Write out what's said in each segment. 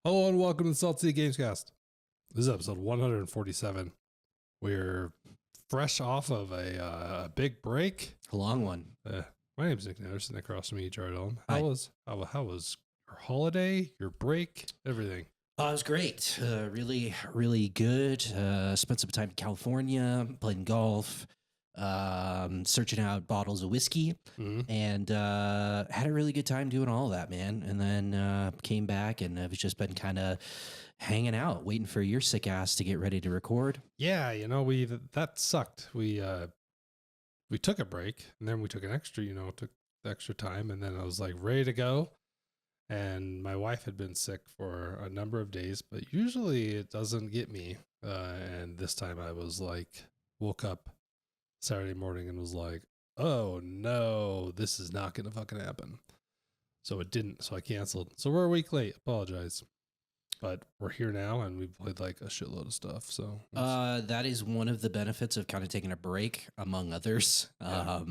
Hello and welcome to the Salt City Gamescast. This is episode 147. We're fresh off of a big break. A long one. My name's Nick Anderson. Across from me, Jared Elm. Hi. How was your holiday, your break, everything? It was great. Really good. Spent some time in California, playing golf, searching out bottles of whiskey, and had a really good time doing all of that, man. And then came back and I've just been kind of hanging out, waiting for your sick ass to get ready to record. Yeah, that sucked. We took a break and then we took took the extra time, and then I was like ready to go. And my wife had been sick for a number of days, but usually it doesn't get me. And this time I was like, woke up Saturday morning and was like, oh no, this is not going to fucking happen. So it didn't. So I canceled. So we're a week late. Apologize. But we're here now and we've played like a shitload of stuff. So that is one of the benefits of kind of taking a break, among others. Yeah.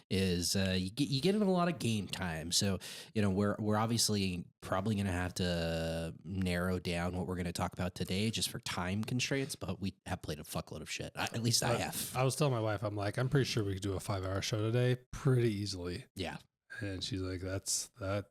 You get in a lot of game time. So we're obviously probably going to have to narrow down what we're going to talk about today, just for time constraints. But we have played a fuckload of shit. At least I have. I was telling my wife, I'm pretty sure we could do a 5-hour show today, pretty easily. Yeah. And she's like, that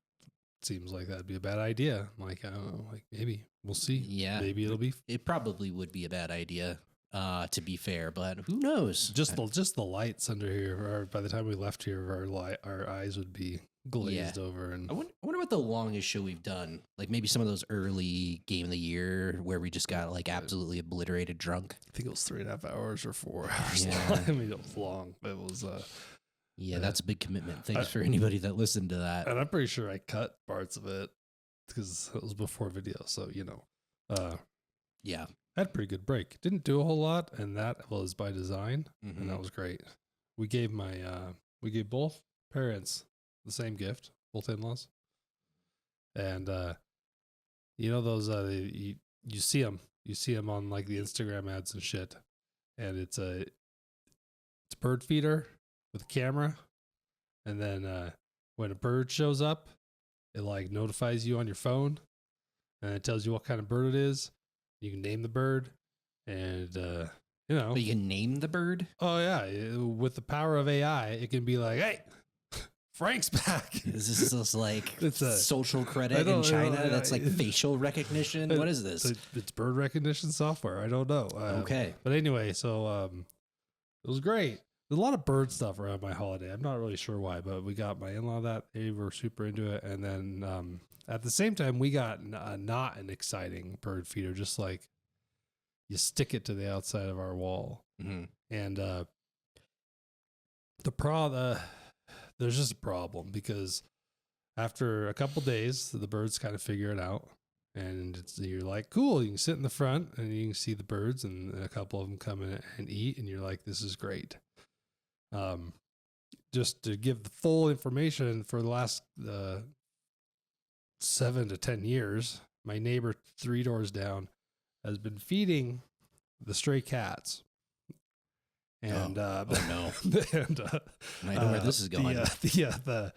seems like that'd be a bad idea. I'm like, I don't know, like maybe we'll see. Yeah, maybe it'll be. It probably would be a bad idea, to be fair, but who knows? Just the lights under here. Or by the time we left here, our eyes would be glazed over. And I wonder what the longest show we've done. Like maybe some of those early game of the year where we just got like absolutely obliterated drunk. I think it was 3.5 hours or 4 hours. Yeah. I mean, it was long. It was. Yeah, that's a big commitment. Thanks for anybody that listened to that. And I'm pretty sure I cut parts of it because it was before video. So, Yeah. I had a pretty good break. Didn't do a whole lot. And that was by design. And that was great. We gave both parents the same gift, both in-laws. And, those, you see them on like the Instagram ads and shit. And it's a bird feeder with a camera, and then when a bird shows up, it like notifies you on your phone, and it tells you what kind of bird it is. You can name the bird, and But you can name the bird? Oh yeah, with the power of AI, it can be like, hey, Frank's back. Is this just like It's a social credit in China? That's like facial recognition? What is this? It's bird recognition software. I don't know. Okay. But anyway, so it was great. There's a lot of bird stuff around my holiday. I'm not really sure why, but we got my in-law that. They were super into it. And then at the same time, we got not an exciting bird feeder, just like you stick it to the outside of our wall. Mm-hmm. And there's just a problem because after a couple days, the birds kind of figure it out. And you're like, cool, you can sit in the front and you can see the birds, and a couple of them come in and eat. And you're like, this is great. Just to give the full information, for the last 7 to 10 years, my neighbor 3 doors down has been feeding the stray cats. And no, and I know where this is going. The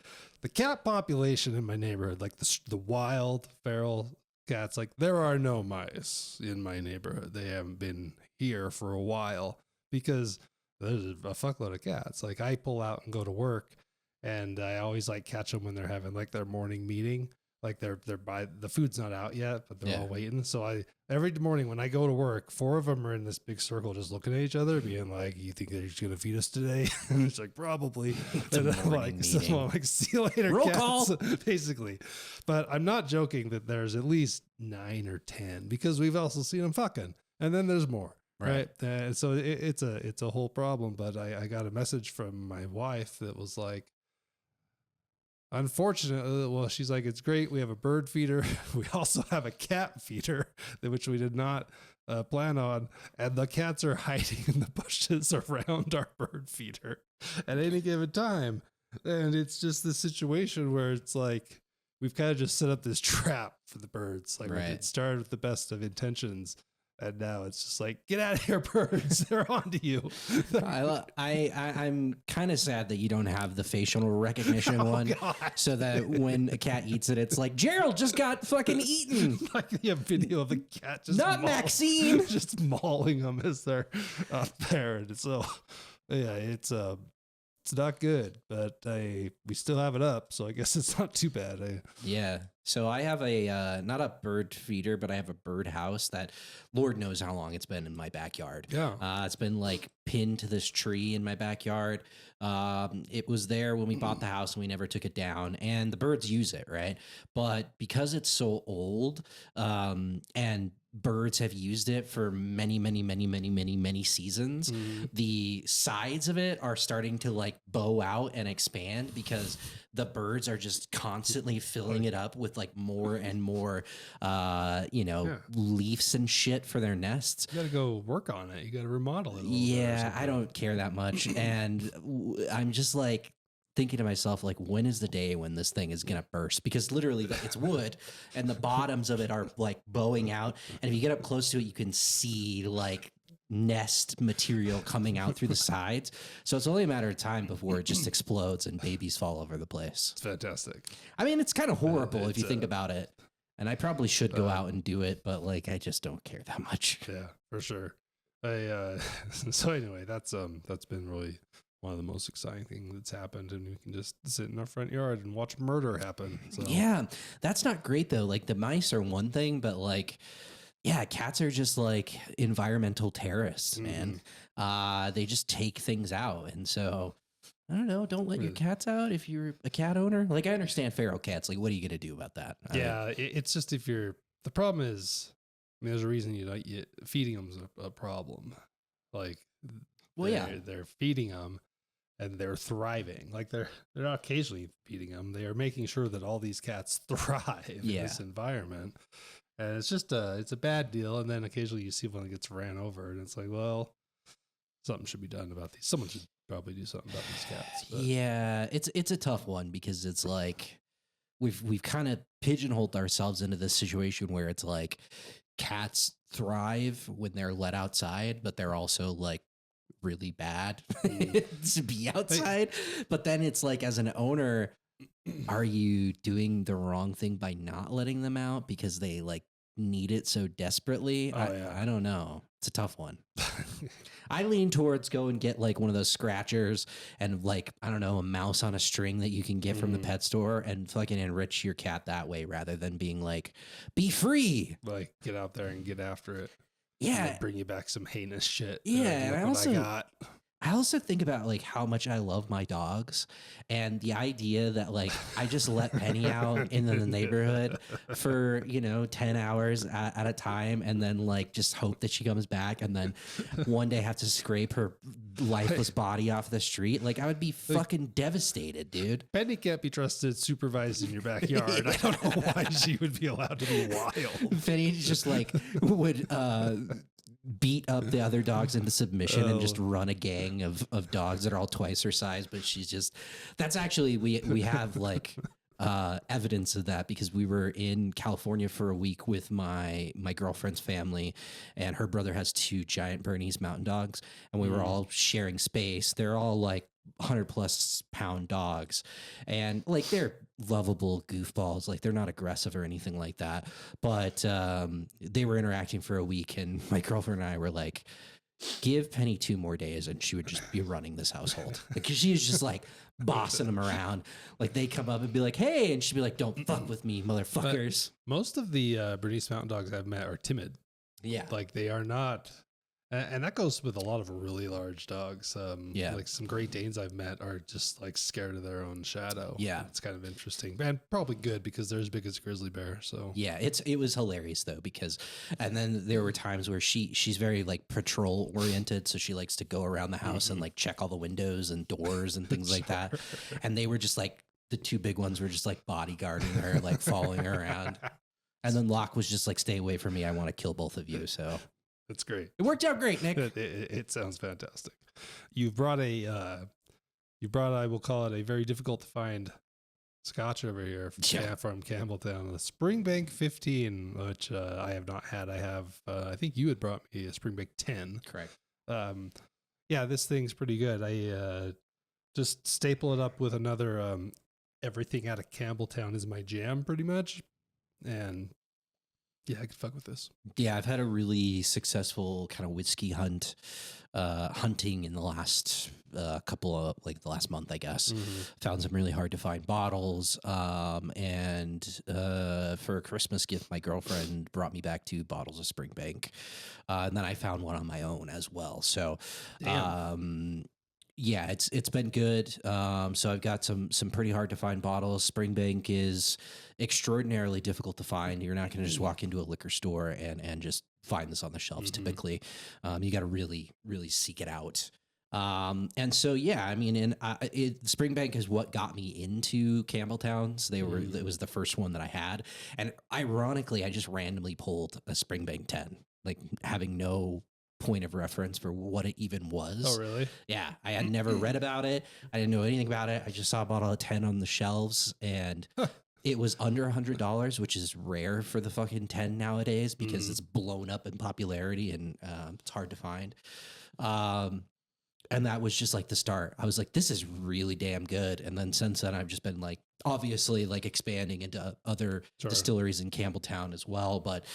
cat population in my neighborhood, like the wild feral cats, like there are no mice in my neighborhood. They haven't been here for a while because there's a fuckload of cats. Like I pull out and go to work, and I always like catch them when they're having like their morning meeting. Like they're by the food's not out yet, but they're all waiting. So every morning when I go to work, 4 of them are in this big circle just looking at each other, being like, "You think they're just gonna feed us today?" And it's like, "Probably." And I'm like, "See you later, Roll cats," call. basically. But I'm not joking that there's at least 9 or 10 because we've also seen them fucking, and then there's more. Right. So it's a whole problem. But I got a message from my wife that was like, unfortunately, well, she's like, it's great. We have a bird feeder. We also have a cat feeder, which we did not plan on. And the cats are hiding in the bushes around our bird feeder at any given time. And it's just the situation where it's like, we've kind of just set up this trap for the birds. Like it started with the best of intentions. And now it's just like, get out of here, birds. They're onto you. I'm kind of sad that you don't have the facial recognition one, God. so that when a cat eats it, it's like, Gerald just got fucking eaten. Like a video of a cat just Not Maxine. just mauling them as they're up there. And so, yeah, it's not good, but we still have it up, so I guess it's not too bad. Yeah. So I have a not a bird feeder, but I have a bird house that Lord knows how long it's been in my backyard. Yeah. It's been like pinned to this tree in my backyard. It was there when we bought the house and we never took it down, and the birds use it, right? But because it's so old, and birds have used it for many seasons, the sides of it are starting to like bow out and expand because the birds are just constantly filling it up with like more and more leaves and shit for their nests. You got to go work on it. You got to remodel it. Yeah, I don't care that much. And I'm just like thinking to myself, like, when is the day when this thing is going to burst? Because literally it's wood and the bottoms of it are like bowing out. And if you get up close to it, you can see like nest material coming out through the sides. So it's only a matter of time before it just explodes and babies fall over the place. It's fantastic. I mean, it's kind of horrible if you think about it. And I probably should go out and do it, but like, I just don't care that much. Yeah, for sure. So anyway, that's been really one of the most exciting things that's happened, and we can just sit in our front yard and watch murder happen. So. Yeah, that's not great though. Like the mice are one thing, but like, yeah, cats are just like environmental terrorists, man. They just take things out, and so I don't know. Don't let your cats out if you're a cat owner. Like, I understand feral cats. Like, what are you gonna do about that? It's just the problem is, I mean, there's a reason feeding them's a problem. Like, they're feeding them and they're thriving. Like they're not occasionally feeding them. They are making sure that all these cats thrive in this environment. And it's just it's a bad deal. And then occasionally you see one that gets ran over, and it's like, well, something should be done about these. Someone should probably do something about these cats. But. Yeah, it's a tough one because it's like we've kind of pigeonholed ourselves into this situation where it's like cats thrive when they're let outside, but they're also like really bad to be outside. But then it's like, as an owner, are you doing the wrong thing by not letting them out because they like need it so desperately? I don't know. It's a tough one. I lean towards go and get like one of those scratchers and like, I don't know, a mouse on a string that you can get from the pet store and fucking enrich your cat that way rather than being like, be free. Like, get out there and get after it. Yeah. Bring you back some heinous shit. Yeah. And I also think about like how much I love my dogs, and the idea that like I just let Penny out in the neighborhood for 10 hours at a time, and then like just hope that she comes back, and then one day have to scrape her lifeless body off the street. Like, I would be fucking devastated, dude. Penny can't be trusted supervised in your backyard. I don't know why she would be allowed to be wild. Penny just like would beat up the other dogs into submission and just run a gang of dogs that are all twice her size. But she's just, that's actually, we have like evidence of that because we were in California for a week with my girlfriend's family, and her brother has 2 giant Bernese mountain dogs, and we were all sharing space. They're all like 100+ pound dogs, and like they're lovable goofballs. Like, they're not aggressive or anything like that, but they were interacting for a week, and my girlfriend and I were like, give Penny 2 more days and she would just be running this household, because she was just like bossing them around. Like, they come up and be like, hey, and she'd be like, don't fuck with me, motherfuckers. But most of the Bernese mountain dogs I've met are timid. Yeah, like they are not. And that goes with a lot of really large dogs. Like some Great Danes I've met are just like scared of their own shadow. Yeah. It's kind of interesting, and probably good because they're as big as a grizzly bear. So yeah, it was hilarious though, because, and then there were times where she's very like patrol oriented. So she likes to go around the house and like check all the windows and doors and things like that. And they were just like, the 2 big ones were just like bodyguarding her, like following her around. And then Locke was just like, stay away from me. I want to kill both of you. So that's great. It worked out great, Nick. It sounds fantastic. I will call it a very difficult to find scotch over here Yeah. from Campbelltown. The Springbank 15, which I have not had. I have, I think you had brought me a Springbank 10. Correct. Yeah, this thing's pretty good. I just staple it up with another everything out of Campbelltown is my jam pretty much. And yeah, I could fuck with this. Yeah, I've had a really successful kind of whiskey hunting in the last couple of the last month, I guess. Found some really hard to find bottles. And for a Christmas gift, my girlfriend brought me back 2 bottles of Springbank. And then I found one on my own as well. So, yeah, it's been good. So I've got some pretty hard to find bottles. Springbank is extraordinarily difficult to find. You're not going to just walk into a liquor store and just find this on the shelves. Typically, you got to really seek it out. And so yeah, I mean, Springbank is what got me into Campbelltowns. It was the first one that I had, and ironically, I just randomly pulled a Springbank 10, like having no point of reference for what it even was. Oh, really? Yeah, I had never read about it. I didn't know anything about it. I just saw a bottle of 10 on the shelves, and it was under $100, which is rare for the fucking 10 nowadays because it's blown up in popularity and it's hard to find. And that was just like the start. I was like, this is really damn good. And then since then, I've just been like, obviously, like expanding into other distilleries in Campbelltown as well. But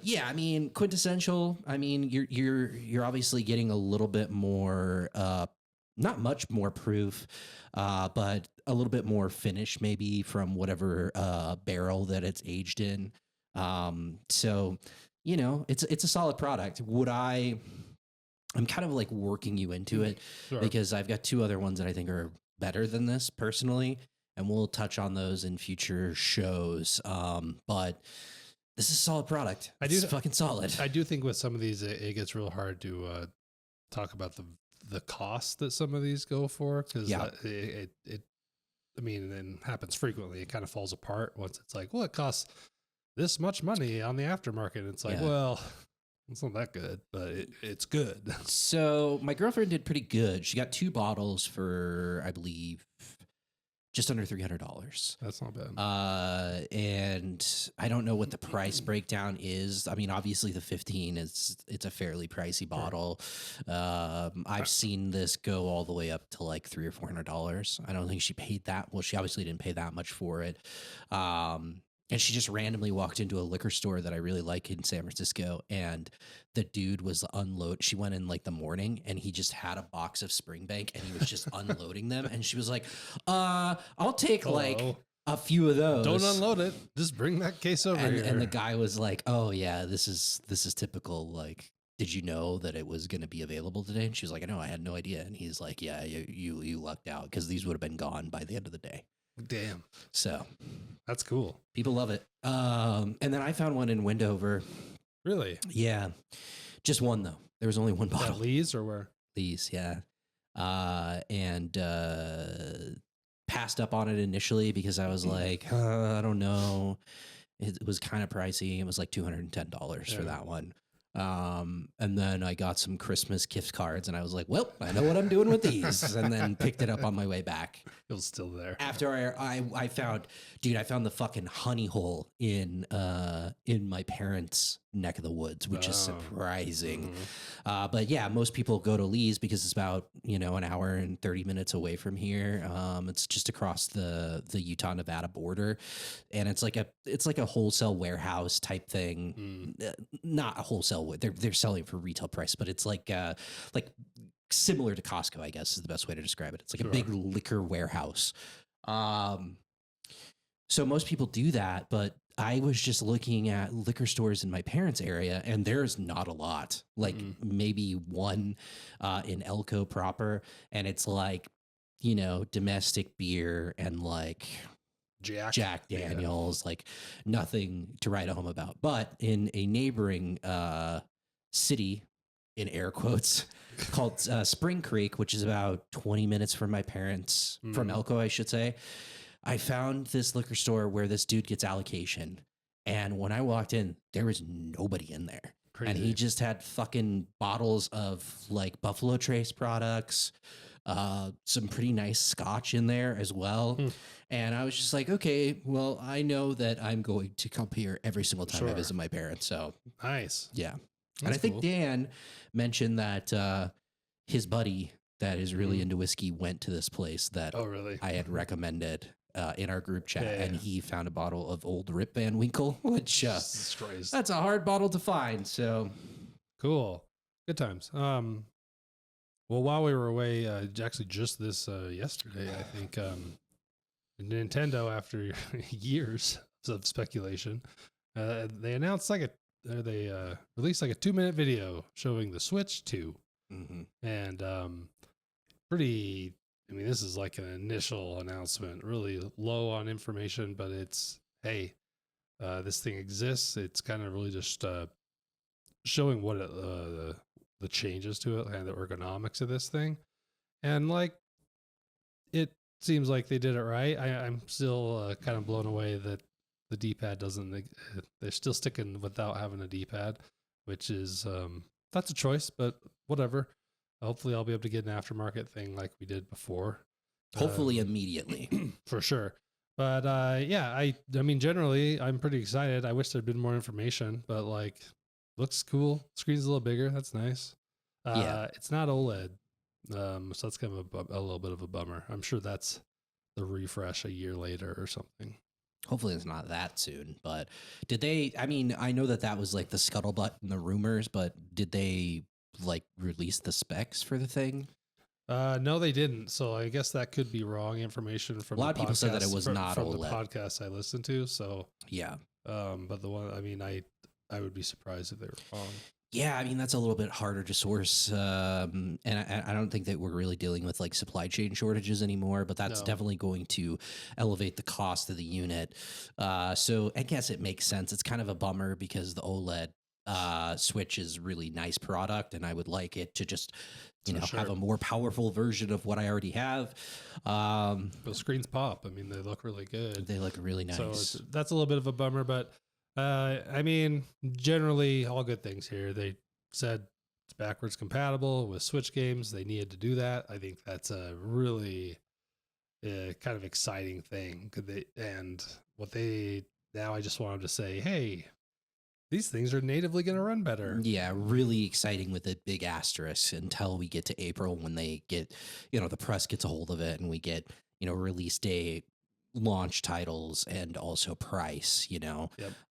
yeah, I mean, quintessential. I mean, you're obviously getting a little bit more, not much more proof, but a little bit more finish maybe from whatever barrel that it's aged in. So, you know, it's a solid product. I'm kind of like working you into it because I've got 2 other ones that I think are better than this personally, and we'll touch on those in future shows. But this is a solid product. It's fucking solid. I do think with some of these, it gets real hard to talk about the cost that some of these go for because it I mean, and happens frequently. It kind of falls apart once it's like, well, it costs this much money on the aftermarket. It's like, well, it's not that good, but it's good. So my girlfriend did pretty good. She got 2 bottles for, I believe, just under $300. That's not bad. And I don't know what the price breakdown is. I mean, obviously the 15 it's a fairly pricey bottle. I've seen this go all the way up to like $300 or $400. I don't think she paid that. Well, she obviously didn't pay that much for it. And she just randomly walked into a liquor store that I really like in San Francisco. And the dude was She went in like the morning and he just had a box of Springbank and he was just unloading them. And she was like, I'll take like a few of those. Don't unload it. Just bring that case over here. And the guy was like, oh yeah, this is typical. Like, did you know that it was going to be available today? And she was like, I know, I had no idea. And he's like, yeah, you lucked out because these would have been gone by the end of the day. Damn. So that's cool. People love it. And then I found one in Wendover. Really? Yeah. Just one though. There was only one bottle. At Lee's or where? Lee's, yeah. And passed up on it initially because I was like, I don't know. It was kind of pricey. It was like $210 for that one. And then I got some Christmas gift cards and I was like, well, I know what I'm doing with these. And then picked it up on my way back. It was still there. After I found the fucking honey hole in my parents' neck of the woods, which is surprising. But yeah, most people go to Lee's because it's about, an hour and 30 minutes away from here. It's just across the Utah Nevada border. And it's like a wholesale warehouse type thing. Not a wholesale, they're selling for retail price, but it's like similar to Costco, I guess is the best way to describe it. It's like a big liquor warehouse. So most people do that, but I was just looking at liquor stores in my parents' area, and there's not a lot. Like maybe one in Elko proper, and it's like, domestic beer and like Jack Daniels, like nothing to write home about. But in a neighboring city, in air quotes, called Spring Creek, which is about 20 minutes from my parents, from Elko, I should say, I found this liquor store where this dude gets allocation. And when I walked in, there was nobody in there. Crazy. And he just had fucking bottles of like Buffalo Trace products, some pretty nice scotch in there as well. And I was just like, okay, well, I know that I'm going to come here every single time I visit my parents. So nice. Yeah. That's and I think cool. Dan mentioned that his buddy that is really into whiskey went to this place that really? I had recommended in our group chat, Yeah, and yeah. he found a bottle of Old Rip Van Winkle, which Jesus Christ. that's a hard bottle to find. So Cool. Good times. Well, while we were away, actually just this yesterday, I think Nintendo, after years of speculation, they announced they released like a 2-minute video showing the Switch 2, and pretty. I mean, this is like an initial announcement, really low on information, but it's hey, this thing exists. It's kind of really just showing what the changes to it and the ergonomics of this thing, and like it seems like they did it right. I'm still kind of blown away that the D-pad doesn't. They're still sticking without having a D-pad, which is that's a choice, but whatever. Hopefully, I'll be able to get an aftermarket thing like we did before. hopefully immediately. For sure. But yeah, I mean, generally, I'm pretty excited. I wish there'd been more information, but like, looks cool. Screen's a little bigger. That's nice. Yeah. It's not OLED, so that's kind of a little bit of a bummer. I'm sure that's the refresh a year later or something. Hopefully it's not that soon, but did they, I mean, I know that was like the scuttlebutt and the rumors, but did they like release the specs for the thing? No, they didn't. So I guess that could be wrong information from A lot of people said that it podcast- was from, not from the OLED. podcast I listened to. So Yeah. but the one, I mean, I would be surprised if they were wrong. Yeah, I mean that's a little bit harder to source, and I don't think that we're really dealing with like supply chain shortages anymore. But that's No. definitely going to elevate the cost of the unit. So I guess it makes sense. It's kind of a bummer because the OLED Switch is a really nice product, and I would like it to just have a more powerful version of what I already have. Those screens pop. I mean, they look really good. They look really nice. So that's a little bit of a bummer, but I mean, generally all good things here. They said it's backwards compatible with Switch games. They needed to do that. I think that's a really kind of exciting thing. Now I just want them to say, hey, these things are natively going to run better. Yeah, really exciting with a big asterisk until we get to April when they get, the press gets a hold of it and we get, release date, launch titles, and also price, Yep.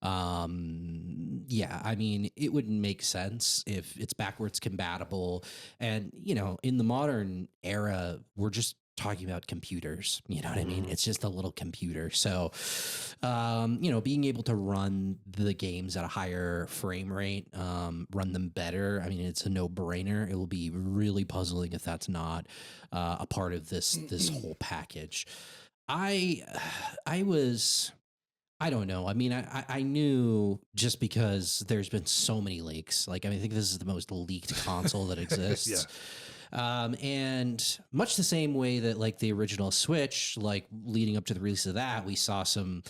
Yeah, I mean, it would make sense if it's backwards compatible. And, in the modern era, we're just talking about computers, you know what I mean? It's just a little computer. So, being able to run the games at a higher frame rate, run them better. I mean, it's a no-brainer. It will be really puzzling if that's not a part of this whole package. I don't know. I mean, I knew just because there's been so many leaks. Like, I think this is the most leaked console that exists. Yeah. And much the same way that like the original Switch, like leading up to the release of that, we saw some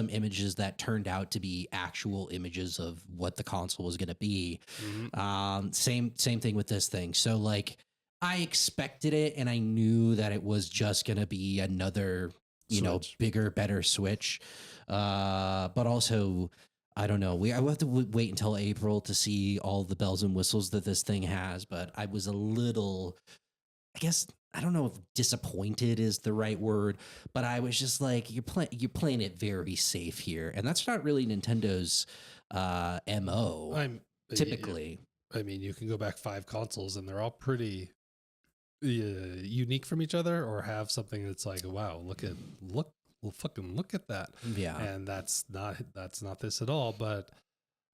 images that turned out to be actual images of what the console was going to be. Same thing with this thing. So like I expected it and I knew that it was just going to be another, bigger, better Switch. But also, I don't know. I will have to wait until April to see all the bells and whistles that this thing has. But I was a little, I guess, I don't know if disappointed is the right word, but I was just like, you're playing it very safe here, and that's not really Nintendo's MO. Typically. I mean, you can go back 5 consoles and they're all pretty unique from each other, or have something that's like, wow, fucking look at that. Yeah. And that's not this at all. But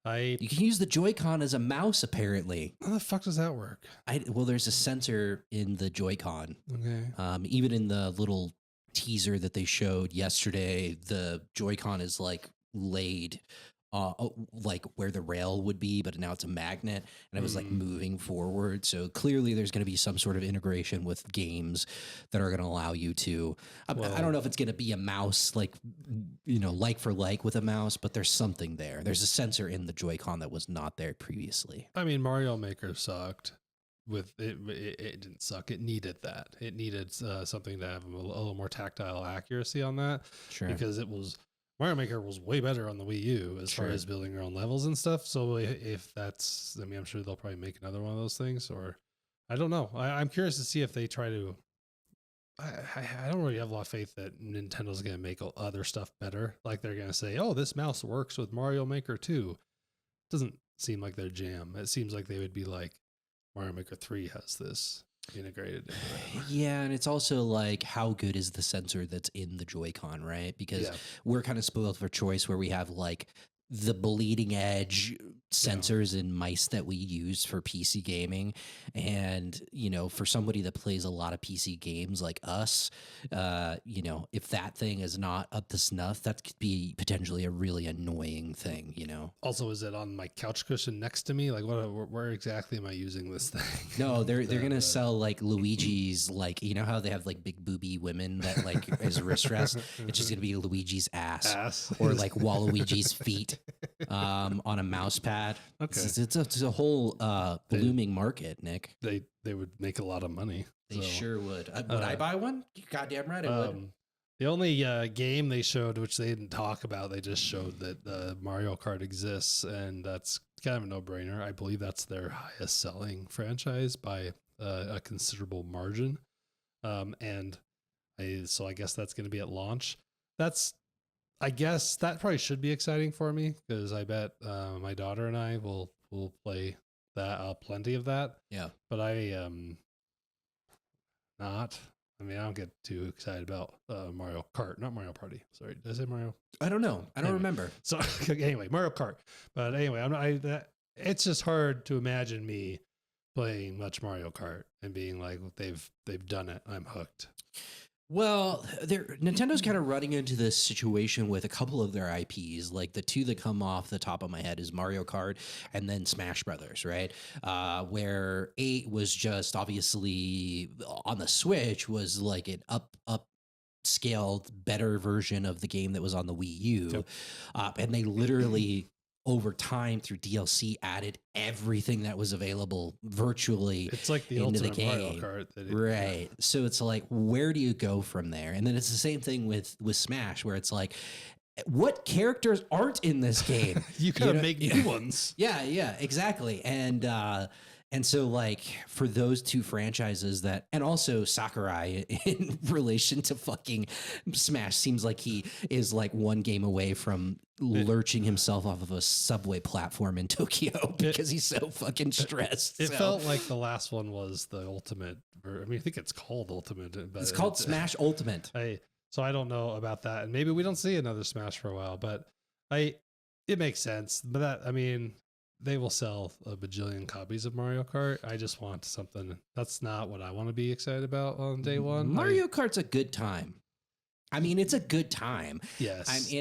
you can use the Joy-Con as a mouse, apparently. How the fuck does that work? Well, there's a sensor in the Joy-Con. Okay. Even in the little teaser that they showed yesterday, the Joy-Con is like laid like where the rail would be, but now it's a magnet, and it was like moving forward. So clearly there's going to be some sort of integration with games that are going to allow you to, I don't know if it's going to be a mouse, like for like with a mouse, but there's something there. There's a sensor in the Joy-Con that was not there previously. I mean, Mario Maker sucked. with it didn't suck. It needed that. It needed something to have a little more tactile accuracy on that. Sure. Because it was Mario Maker was way better on the Wii U as far as building your own levels and stuff. So if that's, I mean, I'm sure they'll probably make another one of those things, or I don't know. I'm curious to see if they try to. I don't really have a lot of faith that Nintendo's going to make other stuff better. Like they're going to say, "Oh, this mouse works with Mario Maker 2." Doesn't seem like their jam. It seems like they would be like, Mario Maker 3 has this integrated into it. Yeah, and it's also like, how good is the sensor that's in the Joy-Con, right? Because we're kind of spoiled for choice where we have like the bleeding edge sensors and mice that we use for PC gaming. And, you know, for somebody that plays a lot of PC games like us, you know, if that thing is not up to snuff, that could be potentially a really annoying thing, you know? Also, is it on my couch cushion next to me? Like, where exactly am I using this thing? No, they're going to sell like Luigi's, like, you know how they have like big booby women that like is wrist rest? It's just going to be Luigi's ass. Or like Waluigi's feet on a mouse pad. Okay. It's a whole blooming market, Nick. They would make a lot of money. They sure would. Would I buy one? You goddamn right I would. The only game they showed, which they didn't talk about, they just showed that Mario Kart exists, and that's kind of a no-brainer. I believe that's their highest selling franchise by a considerable margin. So I guess that's going to be at launch. I guess that probably should be exciting for me, because I bet my daughter and I will play that plenty of that. Yeah. But I not. I mean, I don't get too excited about Mario Kart, not Mario Party. Sorry, did I say Mario? I don't know. I don't remember. So anyway, Mario Kart. But anyway, it's just hard to imagine me playing much Mario Kart and being like, they've done it. I'm hooked. Well, Nintendo's kind of running into this situation with a couple of their IPs. Like the two that come off the top of my head is Mario Kart and then Smash Brothers, right? Where 8 was just obviously on the Switch was like an upscaled, better version of the game that was on the Wii U. Yep. And they literally over time through DLC added everything that was available virtually. It's like the into ultimate the game. Mario Kart. Right. So it's like, where do you go from there? And then it's the same thing with Smash, where it's like, what characters aren't in this game? You gotta make new ones. Yeah, exactly. And so like for those two franchises and also Sakurai in relation to fucking Smash seems like he is like one game away from lurching himself off of a subway platform in Tokyo because he's so fucking stressed. It felt like the last one was the ultimate. I mean, I think it's called Ultimate. But it's called Smash Ultimate. So I don't know about that. And maybe we don't see another Smash for a while, but it makes sense. But they will sell a bajillion copies of Mario Kart. I just want something. That's not what I want to be excited about on day one. Mario Kart's a good time. I mean, it's a good time. Yes.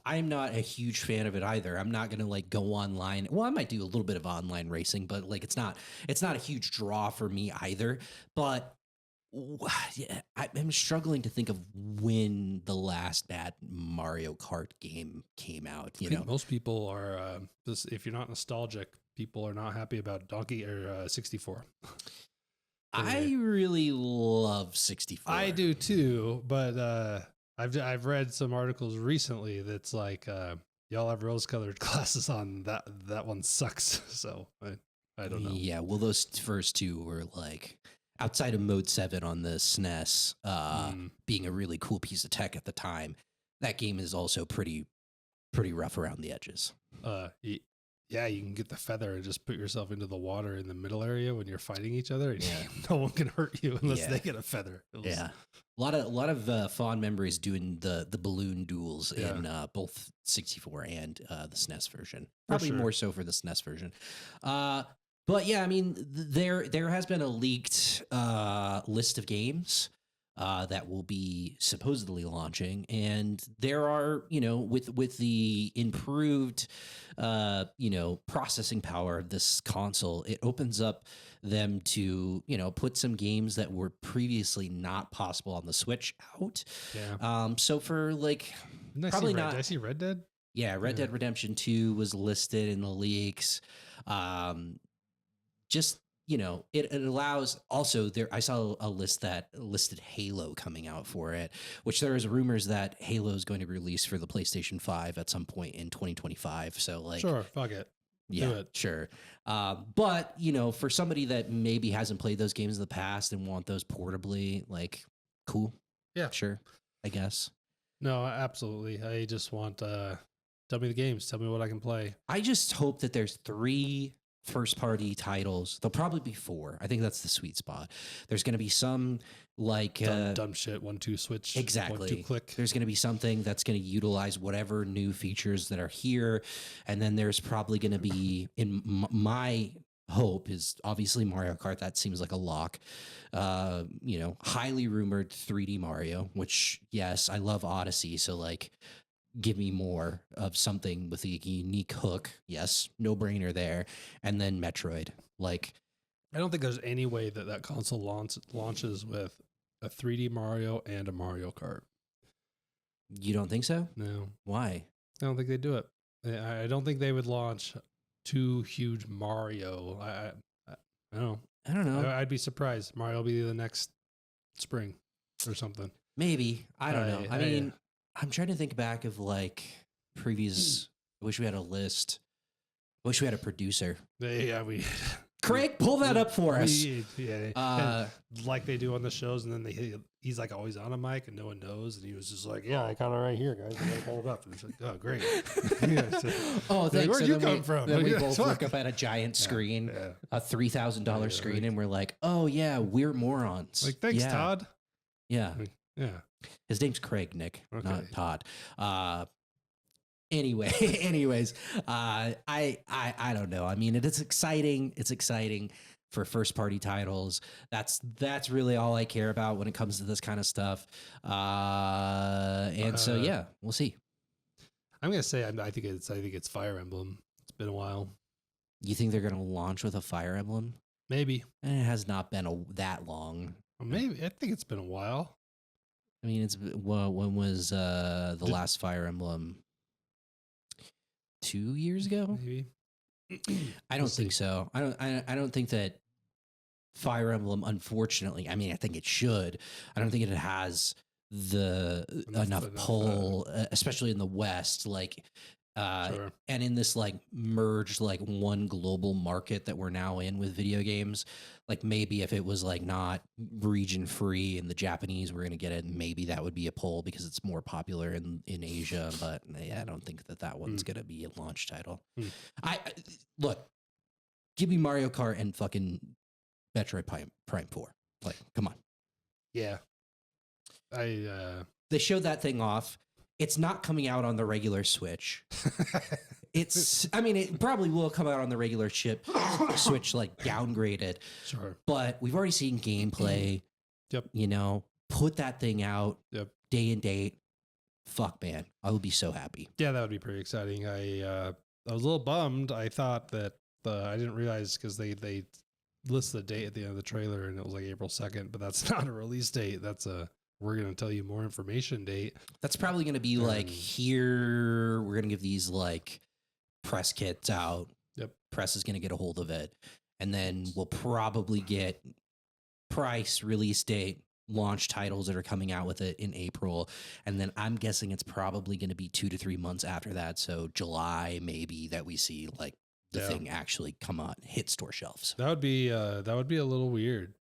I'm not a huge fan of it either. I'm not going to like go online. Well, I might do a little bit of online racing, but like it's not a huge draw for me either. But yeah, I'm struggling to think of when the last bad Mario Kart game came out. I think most people are if you're not nostalgic, people are not happy about Donkey or 64. I really love 64. I do too, but I've read some articles recently that's like y'all have rose-colored glasses on. That one sucks. So I don't know. Yeah, well, those first two were like, outside of Mode 7 on the SNES, being a really cool piece of tech at the time, that game is also pretty rough around the edges. Yeah, you can get the feather and just put yourself into the water in the middle area when you're fighting each other. And no one can hurt you unless they get a feather. A lot of fond memories doing the balloon duels in both 64 and the SNES version. Probably more so for the SNES version. But yeah, I mean, there has been a leaked list of games that will be supposedly launching, and there are, with the improved, processing power of this console, it opens up them to, put some games that were previously not possible on the Switch out. Yeah. So for like, probably not. Did I see Red Dead? Yeah, Red Dead Redemption 2 was listed in the leaks. Just you know, it allows also there. I saw a list that listed Halo coming out for it, which there is rumors that Halo is going to be released for the PlayStation 5 at some point in 2025. So like, Sure, fuck it. yeah, Do it. sure. But you know, for somebody that maybe hasn't played those games in the past and want those portably, like, cool. Yeah. Sure. I guess. No, absolutely. I just want tell me the games. Tell me what I can play. I just hope that there's 3 first party titles. There'll probably be 4. I think that's the sweet spot. There's going to be some like Dumb shit. 1-2 switch. exactly 1-2 click. There's going to be something that's going to utilize whatever new features that are here, and then there's probably going to be in my hope is obviously Mario Kart. That seems like a lock. You know, highly rumored 3D Mario, which yes, I love Odyssey. So like, give me more of something with a unique hook. Yes, no brainer there. And then Metroid. Like, I don't think there's any way that that console launches with a 3D Mario and a Mario Kart. you don't think so? No, Why? I don't think they do it. I don't think they would launch 2 huge Mario. I don't know. I don't know. I'd be surprised. Mario will be the next spring or something. Maybe. I don't know. I mean, I- I'm trying to think back of like previous. I wish we had a list. I wish we had a producer. Yeah, we. Craig, pull that up for us. Yeah, and like they do on the shows, and then he's like always on a mic, and no one knows, and he was just like, "Yeah, I got it right here, guys. I got it pulled up." And it's like, "Oh, great." Yeah, so, Oh, thanks. where'd So you then come from? Then we Yeah, both fuck. look up at a giant screen, Yeah. a $3,000 Yeah, screen, like- and we're like, "Oh yeah, we're morons." Like, thanks, yeah. Todd. Yeah, Yeah. his name's Craig, Nick, Okay. not Todd. Anyway, anyways, I don't know. I mean, it's exciting. It's exciting for first party titles. That's really all I care about when it comes to this kind of stuff. And so yeah, we'll see. I'm gonna say I think it's Fire Emblem. It's been a while. You think they're gonna launch with a Fire Emblem? Maybe. And it has not been that long. Or maybe I think it's been a while. I mean, when was the last Fire Emblem? 2 years ago? Maybe. I don't think so. I don't think that Fire Emblem, unfortunately, I mean, I think it should. I don't think it has the enough pull, especially in the West. Like, Sure. and in this like merged like one global market that we're now in with video games, like maybe if it was like not region free and the Japanese were going to get it, maybe that would be a pull because it's more popular in Asia. But yeah, I don't think that one's going to be a launch title. I look, give me Mario Kart and fucking Metroid Prime 4. Like, come on. Yeah. They showed that thing off. It's not coming out on the regular Switch. I mean, it probably will come out on the regular Switch, like downgraded. Sure. But we've already seen gameplay. Yep. You know, put that thing out. Yep. Day and date. Fuck, man. I would be so happy. Yeah, that would be pretty exciting. I was a little bummed. I thought that I didn't realize because they listed the date at the end of the trailer and it was like April 2nd, but that's not a release date. That's a we're going to tell you more information date. That's probably going to be like here. We're going to give these like press kits out. Yep. Press is going to get a hold of it. And then we'll probably get price, release date, launch titles that are coming out with it in April. And then I'm guessing it's probably going to be 2 to 3 months after that. So July, maybe that we see like the thing actually come on, hit store shelves. That would be a little weird.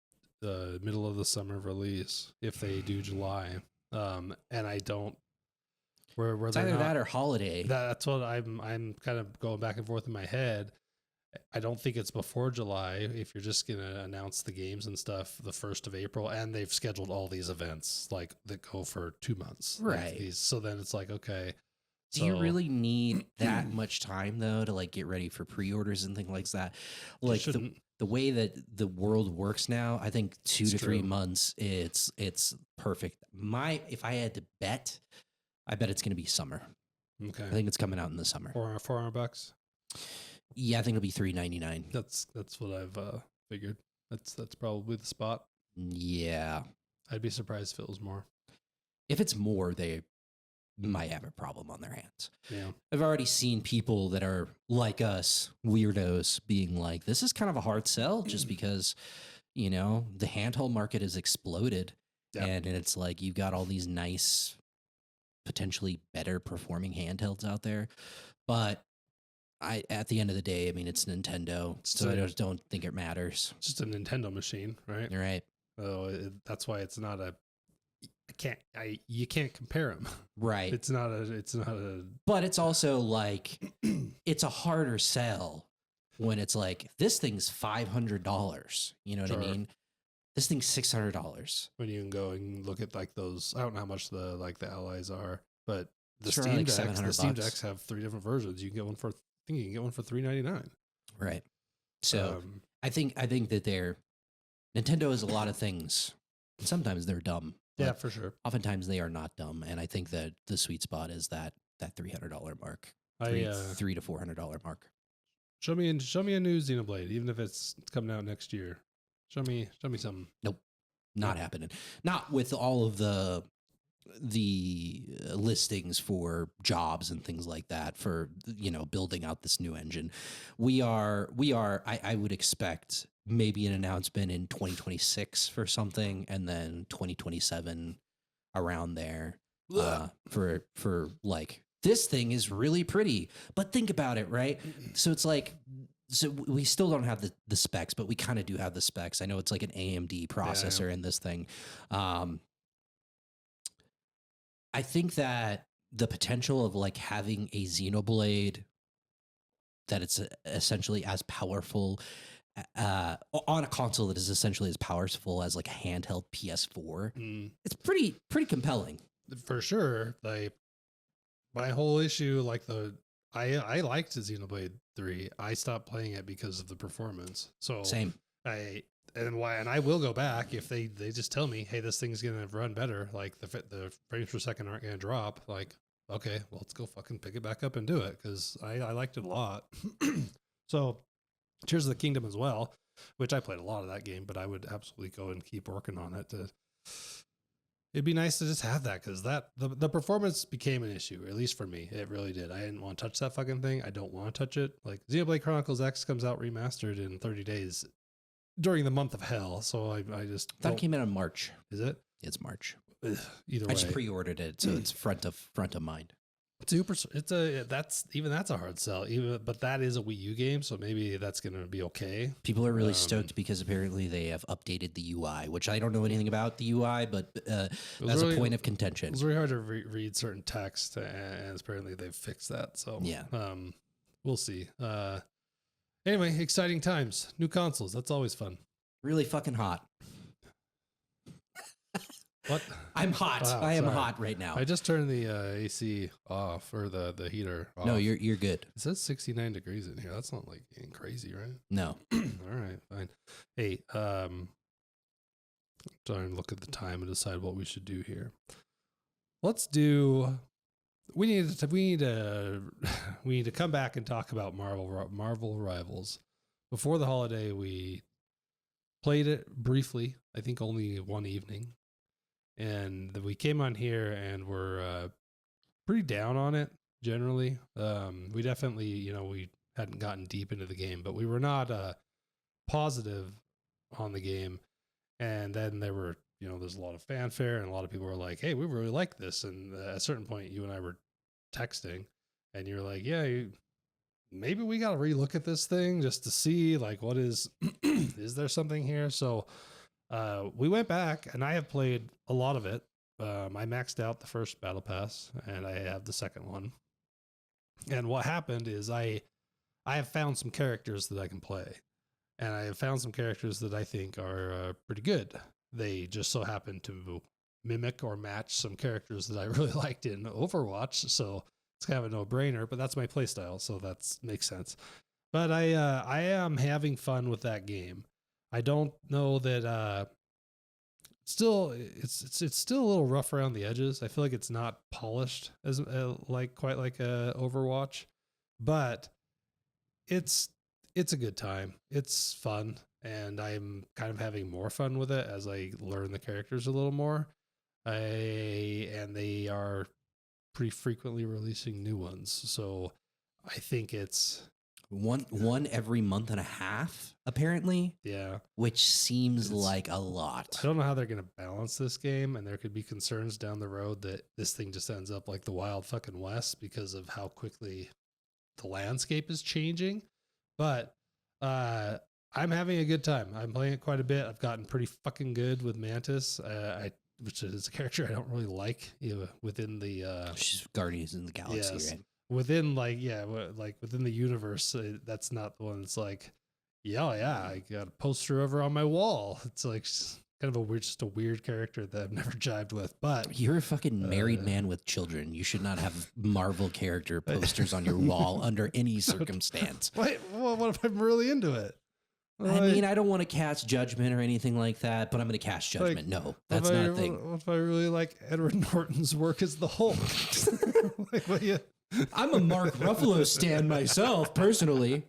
The middle of the summer release if they do July. And I don't where It's either that or holiday. That's what I'm kind of going back and forth in my head. I don't think it's before July if you're just going to announce the games and stuff the 1st of April, and they've scheduled all these events like that go for 2 months. Right. Like so then it's like, okay. Do you really need that much time though to like get ready for pre-orders and things like that? Like the way that the world works now, I think 2 to 3 months, it's perfect. If I had to bet, I bet it's going to be summer. Okay. I think it's coming out in the summer. $400. Yeah, I think it'll be $399. That's what I've figured. That's probably the spot. Yeah. I'd be surprised if it was more. If it's more, they might have a problem on their hands. Yeah. I've already seen people that are like us, weirdos, being like, this is kind of a hard sell just because, the handheld market has exploded. Yep. And it's like you've got all these nice, potentially better performing handhelds out there. But at the end of the day, I mean, it's Nintendo, so I just don't think it matters. It's just a Nintendo machine, right? You're right. Oh, that's why it's not you can't compare them. Right. It's not a, but it's also like, it's a harder sell when it's like, this thing's $500. You know what I mean? This thing's $600. When you can go and look at like those, I don't know how much the allies are, but the Sure, Steam like Decks, the $700. Steam Decks have 3 different versions. You can get one for, I think you can get one for $399. Right. So I think that Nintendo is a lot of things. And sometimes they're dumb. Yeah, for sure. Oftentimes they are not dumb, and I think that the sweet spot is that $300 mark, $300 to $400 mark. Show me a new Xenoblade, even if it's coming out next year. Show me something. Nope, not happening. Not with all of the listings for jobs and things like that for building out this new engine. I would expect maybe an announcement in 2026 for something, and then 2027 around there for like, this thing is really pretty, but think about it, right? So it's like, so we still don't have the specs, but we kind of do have the specs. I know it's like an AMD processor in this thing. I think that the potential of like having a Xenoblade that it's essentially as powerful on a console that is essentially as powerful as like a handheld PS4, it's pretty compelling. For sure. Like, my whole issue, like I liked Xenoblade 3. I stopped playing it because of the performance. So same. And I will go back if they just tell me, hey, this thing's gonna run better. Like the frames per second aren't gonna drop. Like, okay, well, let's go fucking pick it back up and do it, because I liked it a lot. So Tears of the Kingdom as well, which I played a lot of that game, but I would absolutely go and keep working on it. It'd be nice to just have that, because the performance became an issue, at least for me. It really did. I didn't want to touch that fucking thing. I don't want to touch it. Like, Xenoblade Chronicles X comes out remastered in 30 days during the month of hell. So I just that came out in March. Is it? It's March. Either way, I just pre-ordered it, so it's front of mind. That's a hard sell. But that is a Wii U game, so maybe that's gonna be okay. People are really stoked because apparently they have updated the UI, which I don't know anything about the UI, but that's a point of contention. It's very hard to read certain text, and apparently they've fixed that. So yeah, we'll see. Anyway, exciting times. New consoles. That's always fun. Really fucking hot. What? I'm hot. Wow, I am hot right now. I just turned the AC off, or the heater off. No, you're good. It says 69 degrees in here. That's not like getting crazy, right? No. All right, fine. Hey, trying to look at the time and decide what we should do here. Let's do. We need to come back and talk about Marvel Rivals. Before the holiday, we played it briefly. I think only one evening. And we came on here and we're pretty down on it generally. We definitely, we hadn't gotten deep into the game, but we were not positive on the game. And then there's a lot of fanfare, and a lot of people were like, hey, we really like this. And at a certain point, you and I were texting, and you're like, yeah, maybe we got to relook at this thing just to see, like, what is there something here? So we went back, and I have played a lot of it. I maxed out the first battle pass, and I have the second one. And what happened is I have found some characters that I can play, and I have found some characters that I think are pretty good. They just so happen to mimic or match some characters that I really liked in Overwatch, so it's kind of a no-brainer. But that's my playstyle, so that makes sense. But I am having fun with that game. I don't know that it's still a little rough around the edges. I feel like it's not polished as quite like Overwatch, but it's a good time. It's fun, and I'm kind of having more fun with it as I learn the characters a little more. And they are pretty frequently releasing new ones. So I think it's one every month and a half, apparently. Yeah. Which seems like a lot. I don't know how they're going to balance this game, and there could be concerns down the road that this thing just ends up like the Wild fucking West because of how quickly the landscape is changing. But I'm having a good time. I'm playing it quite a bit. I've gotten pretty fucking good with Mantis, which is a character I don't really like, within the She's Guardians in the Galaxy, yes, right? Within within the universe. That's not the one that's like, I got a poster of her on my wall. It's like kind of just a weird character that I've never jived with. But you're a fucking married man with children. You should not have Marvel character posters on your wall under any circumstance. Wait, well, what if I'm really into it? I mean, I don't want to cast judgment or anything like that, but I'm going to cast judgment. No, that's not a thing. What if I really like Edward Norton's work as the Hulk? I'm a Mark Ruffalo stan myself, personally.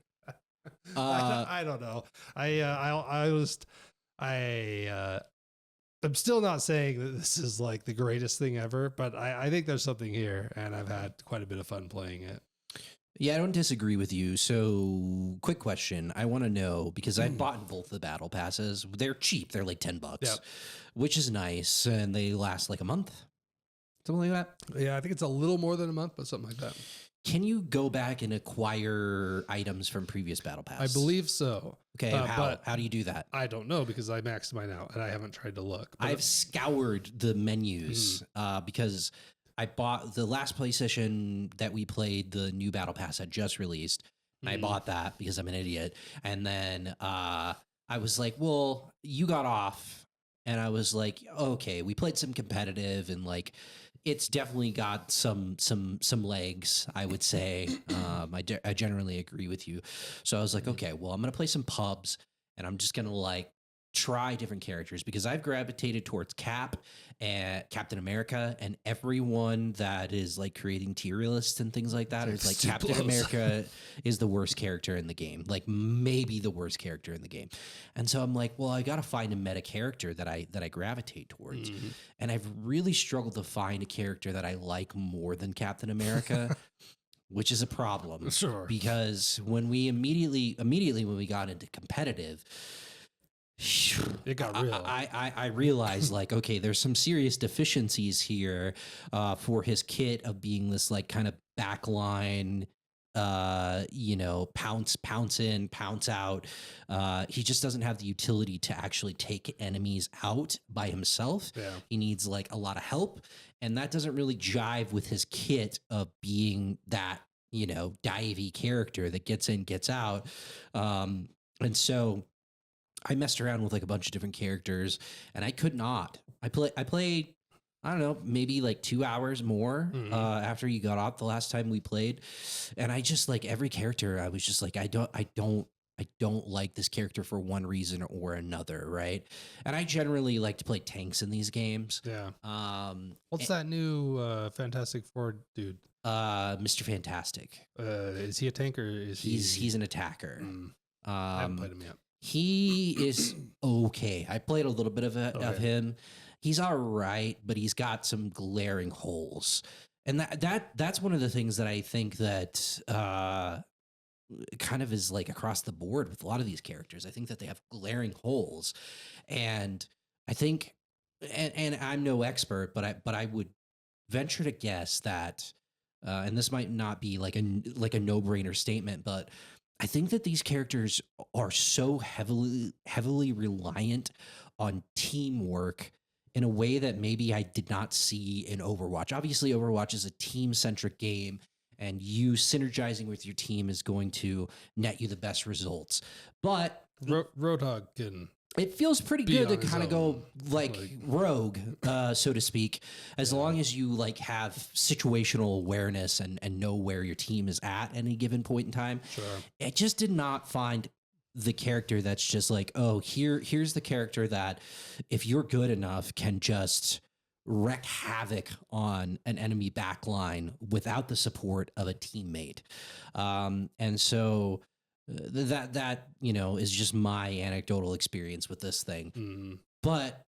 I don't know. I'm still not saying that this is like the greatest thing ever, but I think there's something here, and I've had quite a bit of fun playing it. Yeah, I don't disagree with you. So, quick question. I want to know, because I bought both the battle passes. They're cheap. They're like $10, which is nice. And they last like a month, something like that. Yeah, I think it's a little more than a month, but something like that. Can you go back and acquire items from previous battle passes? I believe so. Okay, how do you do that? I don't know, because I maxed mine out and I haven't tried to look. I've scoured the menus because I bought the last PlayStation that we played, the new battle pass had just released. And I bought that because I'm an idiot. And then I was like, well, you got off. And I was like, okay, we played some competitive, and like, it's definitely got some legs, I would say. I generally agree with you. So I was like, okay, well, I'm going to play some pubs, and I'm just going to like try different characters, because I've gravitated towards Cap and Captain America, and everyone that is like creating tier lists and things like that is like Captain America is the worst character in the game, like maybe the worst character in the game. And so I'm like, well, I got to find a meta character that I gravitate towards. And I've really struggled to find a character that I like more than Captain America. Which is a problem. Sure. Because when we immediately when we got into competitive, it got real. I realized, like, okay, there's some serious deficiencies here for his kit of being this like kind of backline, pounce in, pounce out. He just doesn't have the utility to actually take enemies out by himself. Yeah. He needs like a lot of help, and that doesn't really jive with his kit of being that, divey character that gets in, gets out. And so I messed around with like a bunch of different characters, and I could not. I played, I don't know, maybe like 2 hours more after you got off the last time we played, and I just like every character. I was just like, I don't like this character for one reason or another, right? And I generally like to play tanks in these games. Yeah. What's that new Fantastic Four dude? Mr. Fantastic. Is he a tank, or is he's an attacker? I haven't played him yet. He is okay. I played a little bit of him. He's all right, but he's got some glaring holes. And that's one of the things that I think that kind of is like across the board with a lot of these characters. I think that they have glaring holes. And I think, and I'm no expert, but I would venture to guess that, and this might not be like a no-brainer statement, but I think that these characters are so heavily reliant on teamwork in a way that maybe I did not see in Overwatch. Obviously, Overwatch is a team-centric game, and you synergizing with your team is going to net you the best results. But Roadhog can... It feels pretty good to kind of go like rogue, so to speak, as long as you like have situational awareness and know where your team is at any given point in time. Sure. I just did not find the character that's just like, oh, here's the character that if you're good enough can just wreak havoc on an enemy backline without the support of a teammate. And so that is just my anecdotal experience with this thing. But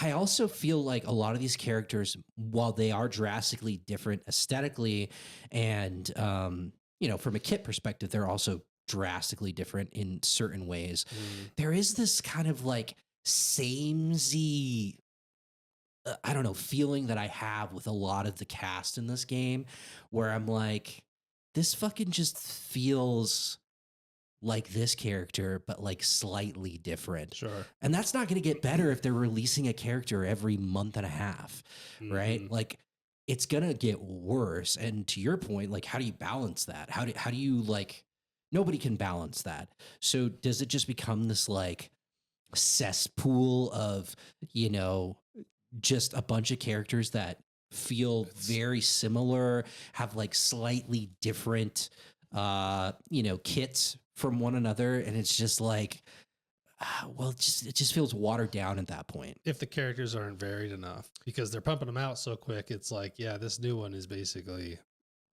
I also feel like a lot of these characters, while they are drastically different aesthetically and, from a kit perspective, they're also drastically different in certain ways. There is this kind of like samey, I don't know, feeling that I have with a lot of the cast in this game where I'm like, this fucking just feels like this character, but like slightly different. Sure. And that's not going to get better if they're releasing a character every month and a half, right? Like it's going to get worse. And to your point, like, how do you balance that? How do you like, nobody can balance that. So does it just become this like cesspool of, just a bunch of characters that feel very similar, have like slightly different, kits from one another, and it's just like, it just feels watered down at that point. If the characters aren't varied enough, because they're pumping them out so quick, it's like, yeah, this new one is basically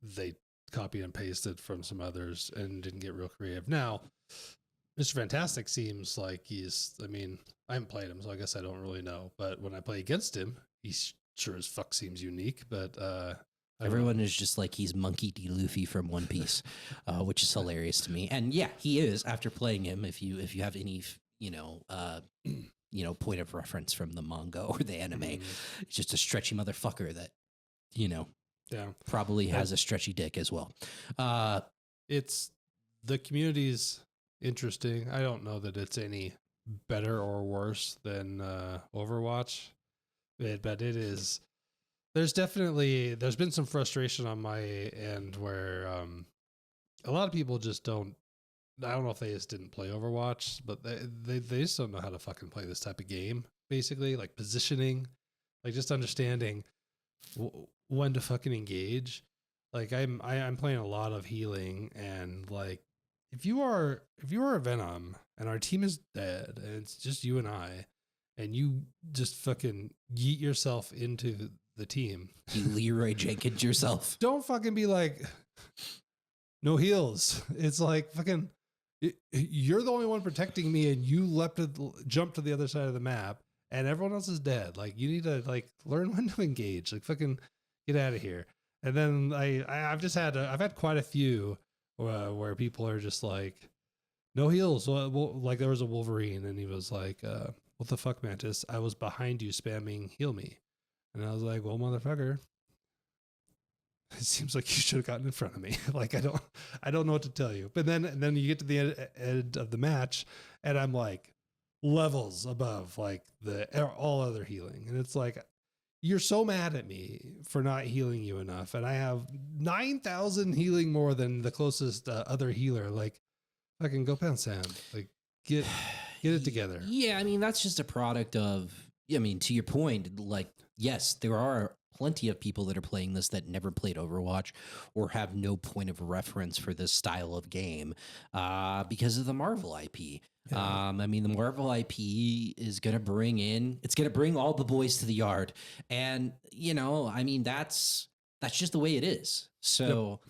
they copied and pasted from some others and didn't get real creative. Now, Mr. Fantastic seems like I haven't played him, so I guess I don't really know. But when I play against him, he sure as fuck seems unique. But everyone is just like he's Monkey D. Luffy from One Piece, which is hilarious to me. And yeah, he is. After playing him, if you have any point of reference from the manga or the anime, it's just a stretchy motherfucker that probably has a stretchy dick as well. It's the community's interesting. I don't know that it's any better or worse than Overwatch, but it is. There's been some frustration on my end where a lot of people just don't. I don't know if they just didn't play Overwatch, but they just don't know how to fucking play this type of game. Basically, like positioning, like just understanding when to fucking engage. Like I'm playing a lot of healing, and like if you are a Venom and our team is dead and it's just you and I, and you just fucking yeet yourself into the team, you Leroy Jenkins yourself. Don't fucking be like no heals. It's like fucking you're the only one protecting me, and you jumped to the other side of the map, and everyone else is dead. Like you need to like learn when to engage. Like fucking get out of here. And then I've had quite a few where people are just like, no heals. Well, like there was a Wolverine, and he was like, what the fuck, Mantis? I was behind you spamming heal me. And I was like, well, motherfucker, it seems like you should have gotten in front of me. Like, I don't know what to tell you. But then you get to the end of the match, and I'm like levels above like all other healing. And it's like, you're so mad at me for not healing you enough. And I have 9,000 healing more than the closest other healer. Like, fucking go pound sand. Like, get it together. Yeah, I mean, that's just a product of, to your point, like, yes, there are plenty of people that are playing this that never played Overwatch or have no point of reference for this style of game because of the Marvel IP. Yeah. The Marvel IP is going to bring all the boys to the yard. And, that's just the way it is. So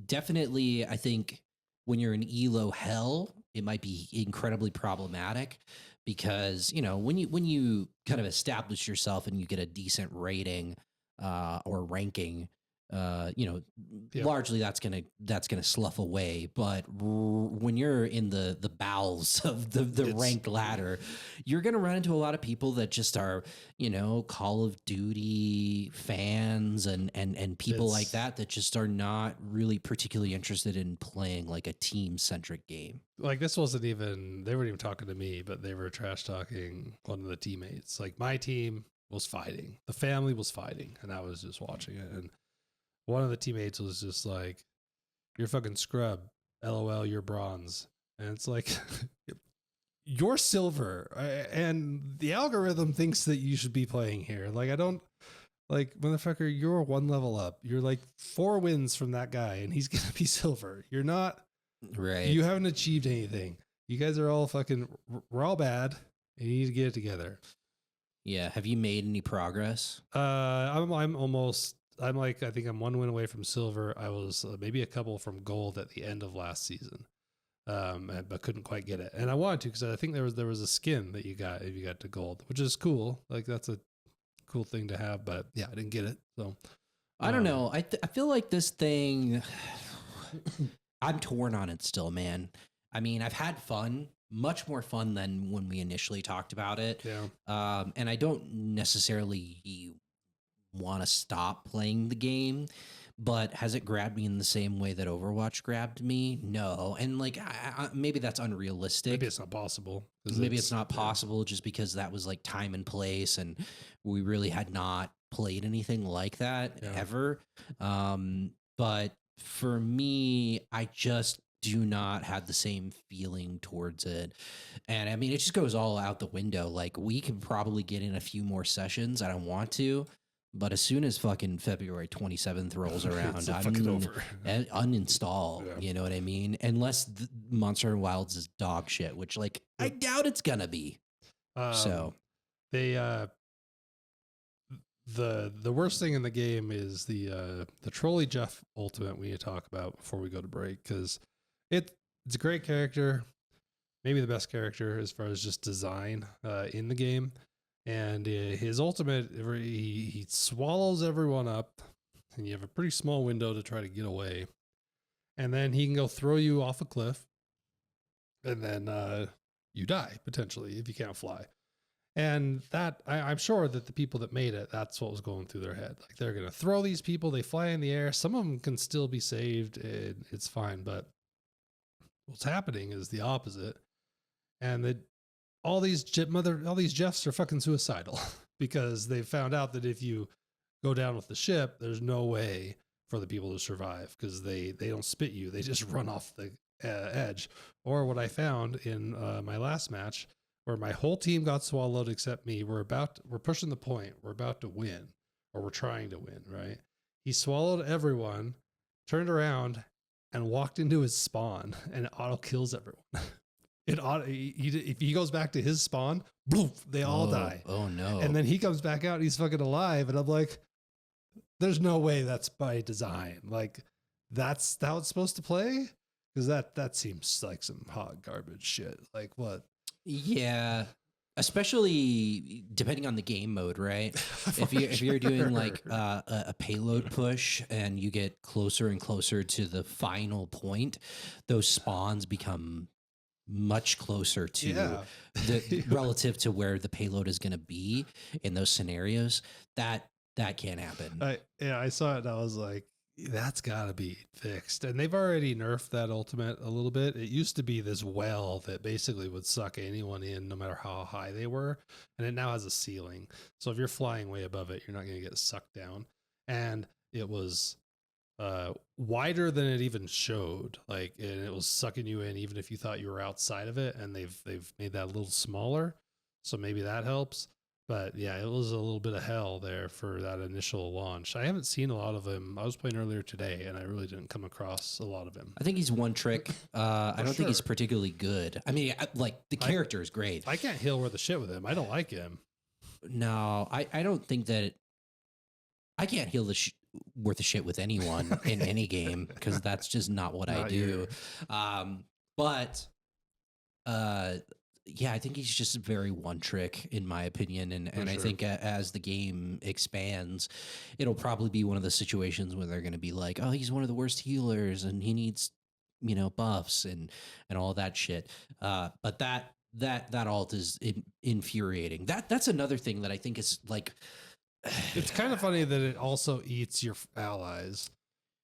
definitely, I think when you're in ELO hell, it might be incredibly problematic. Because, when you kind of establish yourself and you get a decent rating or ranking, largely that's gonna slough away. But when you're in the bowels of the ranked ladder, you're gonna run into a lot of people that just are, Call of Duty fans and people like that just are not really particularly interested in playing like a team centric game. Like this they weren't even talking to me, but they were trash talking one of the teammates. Like my team was fighting, the family was fighting, and I was just watching it. And one of the teammates was just like, you're fucking scrub. LOL, you're bronze. And it's like, you're silver. And the algorithm thinks that you should be playing here. Like, motherfucker, you're one level up. You're like 4 wins from that guy, and he's going to be silver. You're not. Right. You haven't achieved anything. You guys are all we're all bad, and you need to get it together. Yeah. Have you made any progress? I think I'm 1 win away from silver. I was maybe a couple from gold at the end of last season. but couldn't quite get it. And I wanted to because I think there was a skin that you got if you got to gold, which is cool. Like that's a cool thing to have. But yeah, I didn't get it. So I don't know. I feel like this thing. I'm torn on it still, man. I mean, I've had fun, much more fun than when we initially talked about it. Yeah. And I don't necessarily want to stop playing the game, but has it grabbed me in the same way that Overwatch grabbed me? No. And like, maybe that's unrealistic. Maybe it's not possible. Maybe it's not possible just because that was like time and place, and we really had not played anything like that ever. But for me, I just do not have the same feeling towards it. And I mean, it just goes all out the window. Like, we can probably get in a few more sessions. I don't want to, but as soon as fucking February 27th rolls around, I'm uninstall. Yeah. You know what I mean? Unless Monster and Wilds is dog shit, which like I doubt it's gonna be. So they the worst thing in the game is the Trolley Jeff ultimate we need to talk about before we go to break, because it's a great character, maybe the best character as far as just design in the game. And his ultimate, he swallows everyone up, and you have a pretty small window to try to get away. And then he can go throw you off a cliff, and then you die, potentially, if you can't fly. And that, I'm sure that the people that made it, that's what was going through their head. Like, they're going to throw these people, they fly in the air. Some of them can still be saved, and it's fine. But what's happening is the opposite. And all these Jeffs are fucking suicidal because they found out that if you go down with the ship, there's no way for the people to survive because they don't spit you. They just run off the edge. Or what I found in my last match, where my whole team got swallowed except me. We're pushing the point. We're about to win, or we're trying to win, right? He swallowed everyone, turned around, and walked into his spawn, and it auto kills everyone. If he goes back to his spawn, boom, they all die. Oh no. And then he comes back out and he's fucking alive. And I'm like, there's no way that's by design. Like, that's how it's supposed to play? Because that seems like some hot garbage shit. Like, what? Yeah. Especially depending on the game mode, right? If you're doing like a payload push and you get closer and closer to the final point, those spawns become much closer to the relative to where the payload is going to be in those scenarios. That can't happen. I saw it and I was like, that's got to be fixed. And they've already nerfed that ultimate a little bit. It used to be this well that basically would suck anyone in no matter how high they were. And it now has a ceiling. So if you're flying way above it, you're not going to get sucked down. And it was wider than it even showed. Like, and it was sucking you in even if you thought you were outside of it. And they've made that a little smaller. So maybe that helps. But yeah, it was a little bit of hell there for that initial launch. I haven't seen a lot of him. I was playing earlier today, and I really didn't come across a lot of him. I think he's one trick. I don't think he's particularly good. I mean, like, the character is great. I can't heal worth a shit with him. I don't like him. No, I don't think that I can't heal worth a shit with anyone in any game, because that's just not what I do. Yeah, I think he's just very one trick in my opinion. And I think as the game expands, it'll probably be one of the situations where they're going to be like, oh, he's one of the worst healers and he needs, buffs and all that shit. But that alt is infuriating. That's another thing that I think is like, it's kind of funny that it also eats your allies.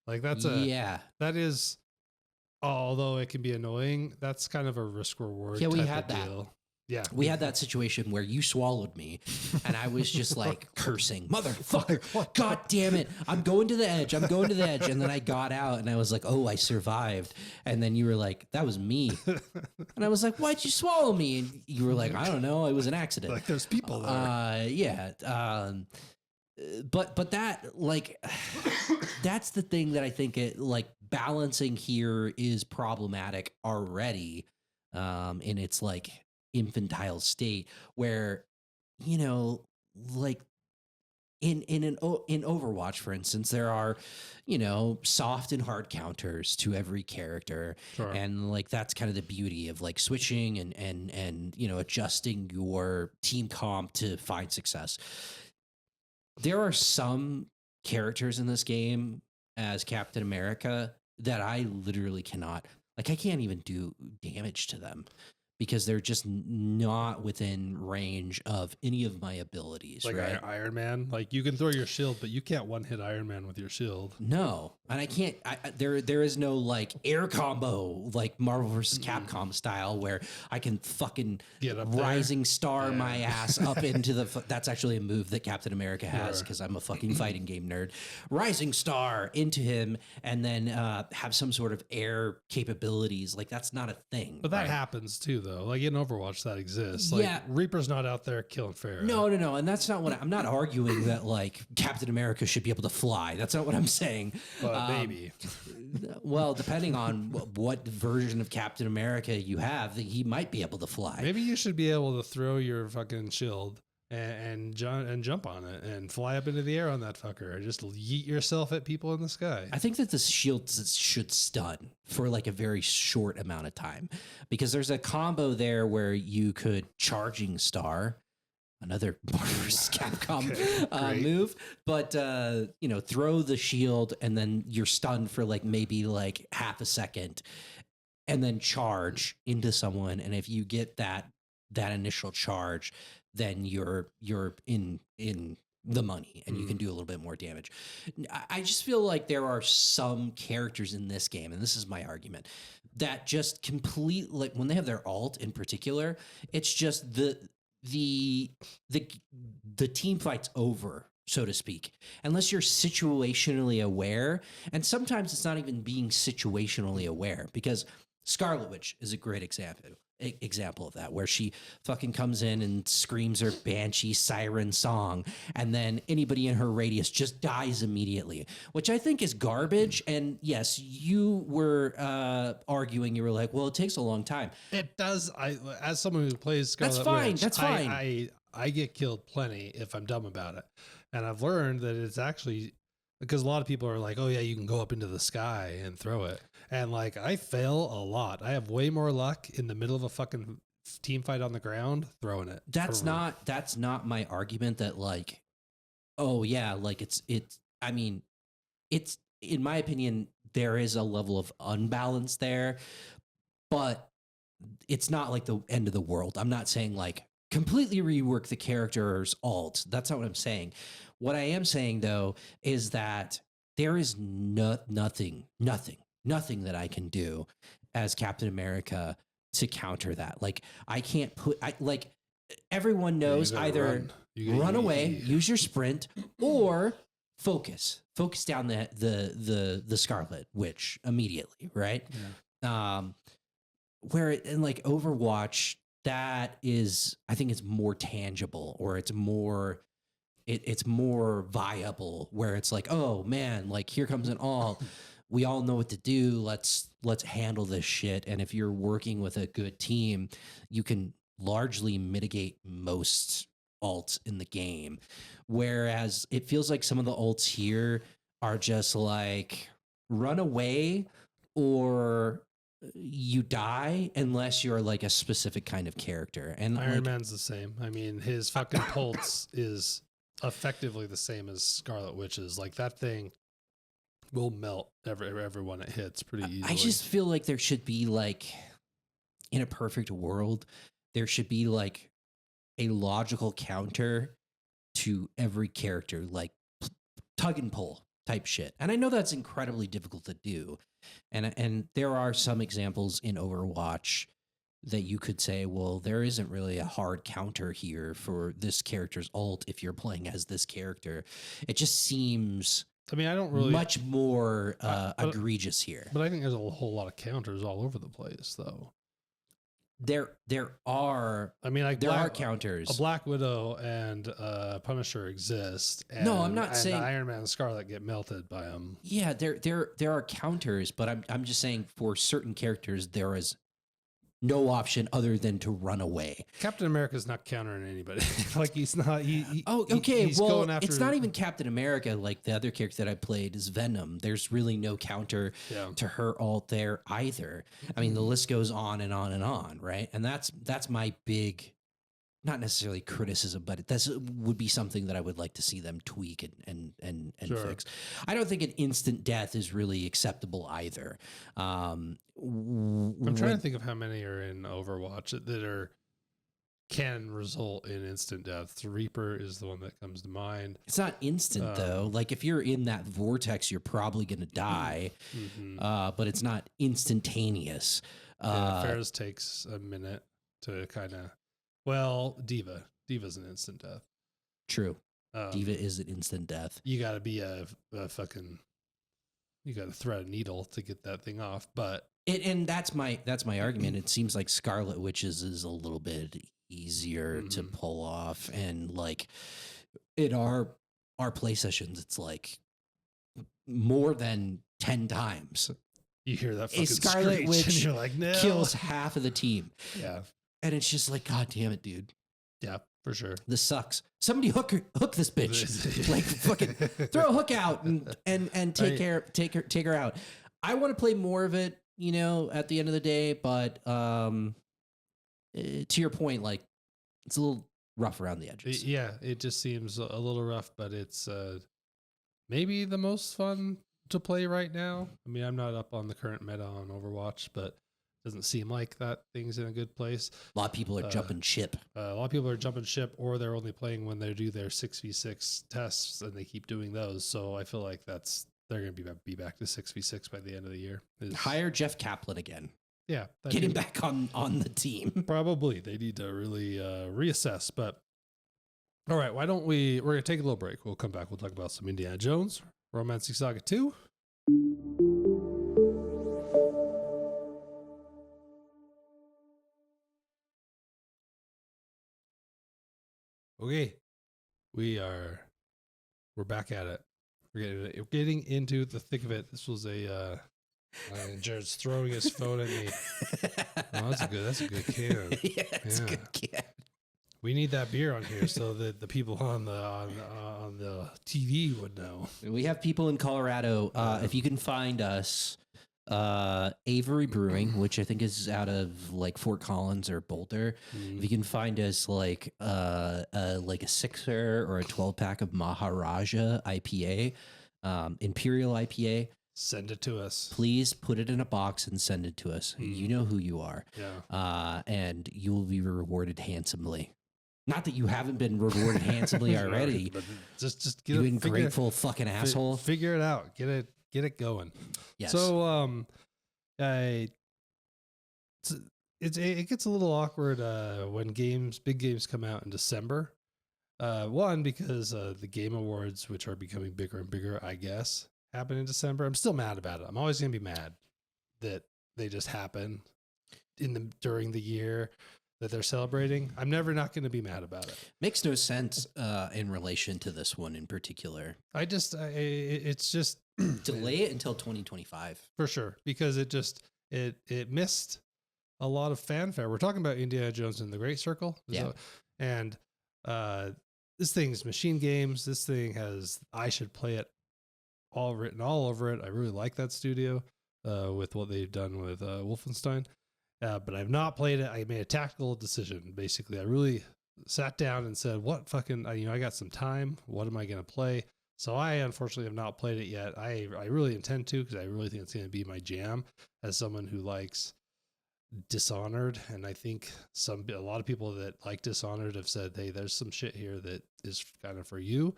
Like that is, although it can be annoying, that's kind of a risk reward. Yeah, we had that. Deal. Yeah, we had that situation where you swallowed me, and I was just like cursing, motherfucker! God damn it! I'm going to the edge. And then I got out, and I was like, "Oh, I survived." And then you were like, "That was me." And I was like, "Why'd you swallow me?" And you were like, "I don't know. It was an accident." Like, there's people there. Yeah. But that, like, that's the thing that I think balancing here is problematic already, in its like infantile state where, like, in Overwatch, for instance, there are, soft and hard counters to every character, Sure. and like that's kind of the beauty of like switching and adjusting your team comp to find success. There are some characters in this game as Captain America that I literally cannot, like, I can't even do damage to them because they're just not within range of any of my abilities. Like right? Iron Man, like you can throw your shield, but you can't one hit Iron Man with your shield. No, and I can't. There is no like air combo like Marvel vs. Capcom style where I can fucking Get up there. rising star my ass up into the. That's actually a move that Captain America has because I'm a fucking fighting game nerd. Rising star into him and then have some sort of air capabilities. Like that's not a thing. But that happens too, though. Like in Overwatch, that exists. Like Yeah. Reaper's not out there killing Pharah. No, and that's not what I'm not arguing that like Captain America should be able to fly. That's not what I'm saying. But maybe. Well, depending on what version of Captain America you have, he might be able to fly. Maybe you should be able to throw your fucking shield and jump on it and fly up into the air on that fucker. Or just yeet yourself at people in the sky. I think that the shield should stun for like a very short amount of time because there's a combo there where you could charging star, another Marvel vs. Capcom move, but throw the shield and then you're stunned for like maybe like half a second and then charge into someone. And if you get that initial charge, then you're in the money and you can do a little bit more damage. I just feel like there are some characters in this game, and this is my argument, that just complete, like when they have their alt in particular, it's just the team fight's over, so to speak, unless you're situationally aware. And sometimes it's not even being situationally aware because Scarlet Witch is a great example of that, where she fucking comes in and screams her banshee siren song and then anybody in her radius just dies immediately, which I think is garbage. And yes, you were arguing, you were like, well, it takes a long time. It does. As someone who plays Scarlet Witch, that's fine. I get killed plenty if I'm dumb about it. And I've learned that it's actually because a lot of people are like, oh yeah, you can go up into the sky and throw it. And like, I fail a lot. I have way more luck in the middle of a fucking team fight on the ground throwing it. That's not my argument that like, oh yeah, like it's, I mean, it's, in my opinion, there is a level of unbalance there, but it's not like the end of the world. I'm not saying like completely rework the character's alt. That's not what I'm saying. What I am saying though is that there is nothing that I can do as Captain America to counter that. Like I can't like everyone knows either run away, use your sprint, or focus down the Scarlet Witch immediately, right? Yeah. Where in like Overwatch, that is, I think it's more tangible, or it's more viable, where it's like, oh man, like here comes an alt. We all know what to do. Let's handle this shit. And if you're working with a good team, you can largely mitigate most alts in the game. Whereas it feels like some of the alts here are just like run away or you die unless you're like a specific kind of character. And Iron Man's the same. I mean, his fucking pulse is effectively the same as Scarlet Witch's. Like that thing will melt everyone it hits pretty easily. I just feel like there should be like, in a perfect world, there should be like a logical counter to every character, like tug and pull type shit. And I know that's incredibly difficult to do. And there are some examples in Overwatch that you could say, well, there isn't really a hard counter here for this character's ult if you're playing as this character. It just seems, I mean, I don't really much more egregious here. But I think there's a whole lot of counters all over the place, though. There are. I mean, like there are counters. A Black Widow and Punisher exist. And, no, I'm not saying Iron Man and Scarlet get melted by them. Yeah, there are counters, but I'm just saying for certain characters there is no option other than to run away. Captain America's not countering anybody. Like he's not. He's well, going after, it's not even Captain America. Like the other character that I played is Venom. There's really no counter to her alt there either. I mean, the list goes on and on and on, right? And that's my big, not necessarily criticism, but this would be something that I would like to see them tweak and fix. I don't think an instant death is really acceptable either. I'm trying to think of how many are in Overwatch that can result in instant death. The Reaper is the one that comes to mind. It's not instant though. Like if you're in that vortex, you're probably going to die, but it's not instantaneous. Ferris takes a minute to kind of. Well, Diva's an instant death. True. Diva is an instant death. You got to be a fucking. You got to thread a needle to get that thing off, but. And that's my argument. It seems like Scarlet Witches is a little bit easier to pull off, and like in our play sessions, it's like more than 10 times. You hear that fucking Scarlet screech, Witch and you're like, no. Kills half of the team. Yeah, and it's just like, God damn it, dude. Yeah, for sure. This sucks. Somebody hook this bitch. Like fucking throw a hook out and take her out. I want to play more of it, you know, at the end of the day, but to your point, like it's a little rough around the edges. Yeah, it just seems a little rough, but it's maybe the most fun to play right now. I mean, I'm not up on the current meta on Overwatch, but it doesn't seem like that thing's in a good place. A lot of people are jumping ship. A lot of people are jumping ship, or they're only playing when they do their 6v6 tests, and they keep doing those. So I feel like they're going to be back to 6v6 by the end of the year. Hire Jeff Kaplan again. Yeah. Get him back on the team. Probably. They need to really reassess. But all right, we're going to take a little break. We'll come back. We'll talk about some Indiana Jones, Romancing Saga 2. Okay. We're back at it. We're getting into the thick of it. This was Jared's throwing his phone at me. Oh, that's a good can. Yeah, it's a good can. We need that beer on here so that the people on the TV would know. We have people in Colorado. If you can find us, Avery Brewing, which I think is out of like Fort Collins or Boulder. If you can find us like a 6er or a 12-pack of Maharaja IPA, Imperial IPA, send it to us. Please put it in a box and send it to us. You know who you are. Yeah. And you will be rewarded handsomely. Not that you haven't been rewarded handsomely already. But just get you ungrateful fucking asshole. Figure it out. Get it going. Yes. So it gets a little awkward when big games come out in December. One, because the Game Awards, which are becoming bigger and bigger, I guess, happen in December. I'm still mad about it. I'm always gonna be mad that they just happen during the year that they're celebrating. I'm never not going to be mad about it. Makes no sense in relation to this one in particular. It's just delay it until 2025 for sure, because it missed a lot of fanfare. We're talking about Indiana Jones and the Great Circle. Yeah. And this thing's Machine Games. This thing I should play it all written all over it. I really like that studio with what they've done with Wolfenstein. But I've not played it. I made a tactical decision. Basically, I really sat down and said, what fucking, I got some time. What am I going to play? So I unfortunately have not played it yet. I really intend to, because I really think it's going to be my jam as someone who likes Dishonored. And I think a lot of people that like Dishonored have said, hey, there's some shit here that is kind of for you.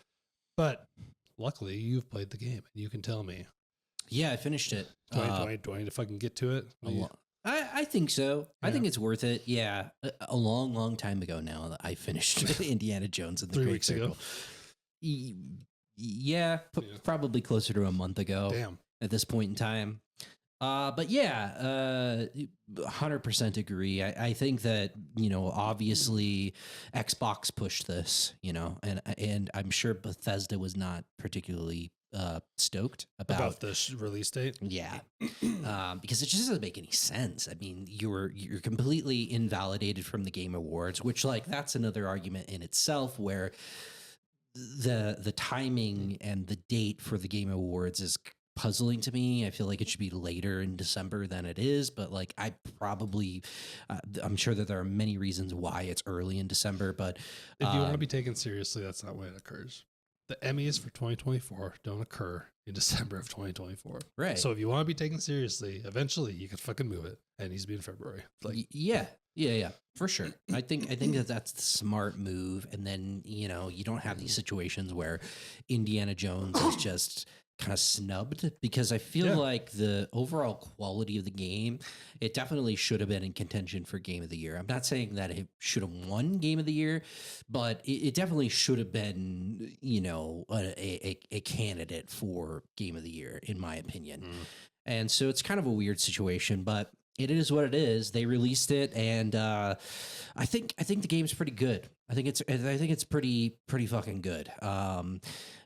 But luckily you've played the game and you can tell me. Yeah, I finished it. Do I need to fucking get to it? I think so. Yeah. I think it's worth it. Yeah. A long, long time ago now that I finished Indiana Jones and the 3 Great weeks Circle. ago. Yeah, probably closer to a month ago. Damn. At this point in time. But yeah, 100% agree. I think that, obviously Xbox pushed this, and I'm sure Bethesda was not particularly stoked About the release date. Yeah, because it just doesn't make any sense. I mean, you're completely invalidated from the Game Awards, which like that's another argument in itself where the timing and the date for the Game Awards is puzzling to me. I feel like it should be later in December than it is, but like I'm sure that there are many reasons why it's early in December, but if you want to be taken seriously, that's not when it occurs. The Emmys for 2024 don't occur in December of 2024. Right. So if you want to be taken seriously, eventually you can fucking move it. And it needs to be in February. Like, yeah, for sure. I think that's the smart move. And then, you don't have these situations where Indiana Jones is just kind of snubbed, because I feel like the overall quality of the game, it definitely should have been in contention for Game of the Year. I'm not saying that it should have won Game of the Year, but it definitely should have been, a candidate for Game of the Year, in my opinion. And so it's kind of a weird situation, but it is what it is. They released it, and I think the game's pretty good. I think it's pretty fucking good.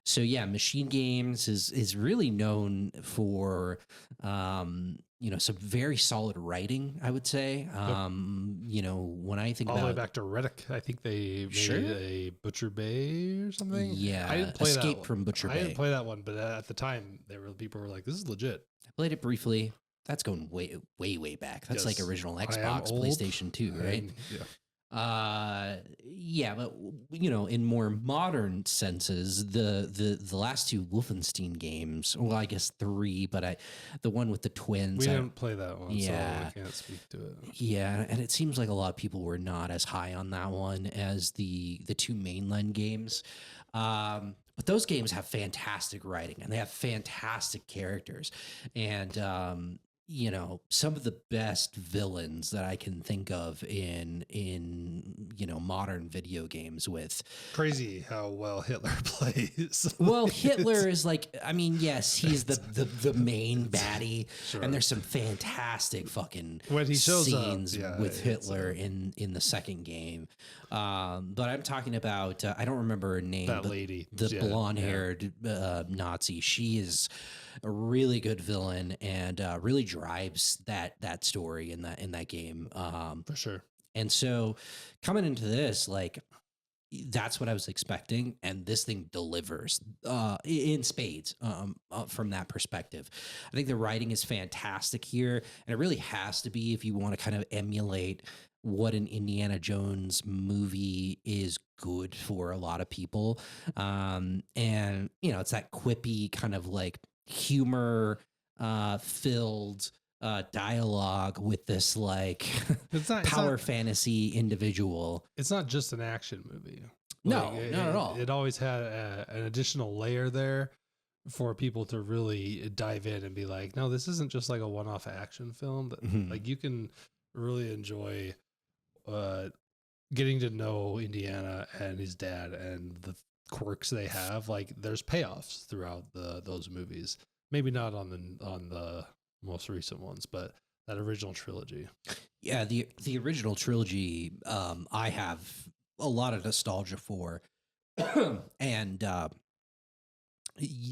So yeah, Machine Games is really known for some very solid writing, I would say. When I think all about the way back to Reddick, I think they made a Butcher Bay or something. Yeah, I didn't play Escape that from Butcher Bay. I didn't play that one, but at the time, people were like, "This is legit." I played it briefly. That's going way back. That's like original Xbox, PlayStation 2, right? Yeah. But in more modern senses, the last two Wolfenstein games, well, I guess three, but the one with the twins, we didn't play that one, so I can't speak to it. Yeah, and it seems like a lot of people were not as high on that one as the two mainline games. But those games have fantastic writing, and they have fantastic characters, and some of the best villains that I can think of in modern video games. With crazy how well Hitler plays. Well, Hitler is like, I mean, yes, he's the main baddie, Sure. and there's some fantastic fucking when he shows scenes up, with Hitler in the second game. But I'm talking about I don't remember her name. That lady, the blonde-haired Nazi. She is a really good villain, and really drives that story in that game. For sure. And so coming into this, like, that's what I was expecting, and this thing delivers in spades from that perspective. I think the writing is fantastic here, and it really has to be if you want to kind of emulate what an Indiana Jones movie is good for a lot of people. And it's that quippy kind of like humor filled dialogue with this like power fantasy individual. It's not just an action movie. No, not at all. It always had an additional layer there for people to really dive in and be like, no, this isn't just like a one-off action film. That, like, you can really enjoy getting to know Indiana and his dad and the quirks they have. Like, there's payoffs throughout those movies. Maybe not on the most recent ones, but that original trilogy. Yeah, the original trilogy, I have a lot of nostalgia for, and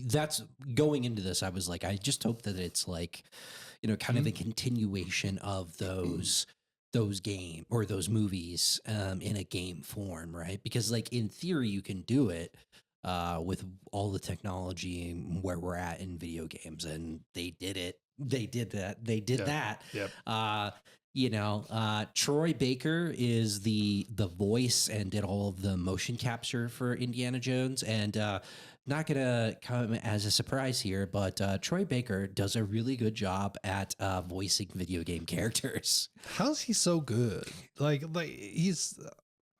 that's going into this. I was like, I just hope that it's like, kind of a continuation of those game or those movies in a game form, right? Because like in theory, you can do it with all the technology where we're at in video games, and they did it. They did that. Yep. Troy Baker is the voice and did all of the motion capture for Indiana Jones, and not gonna come as a surprise here, but Troy Baker does a really good job at voicing video game characters. How's he so good? Like he's.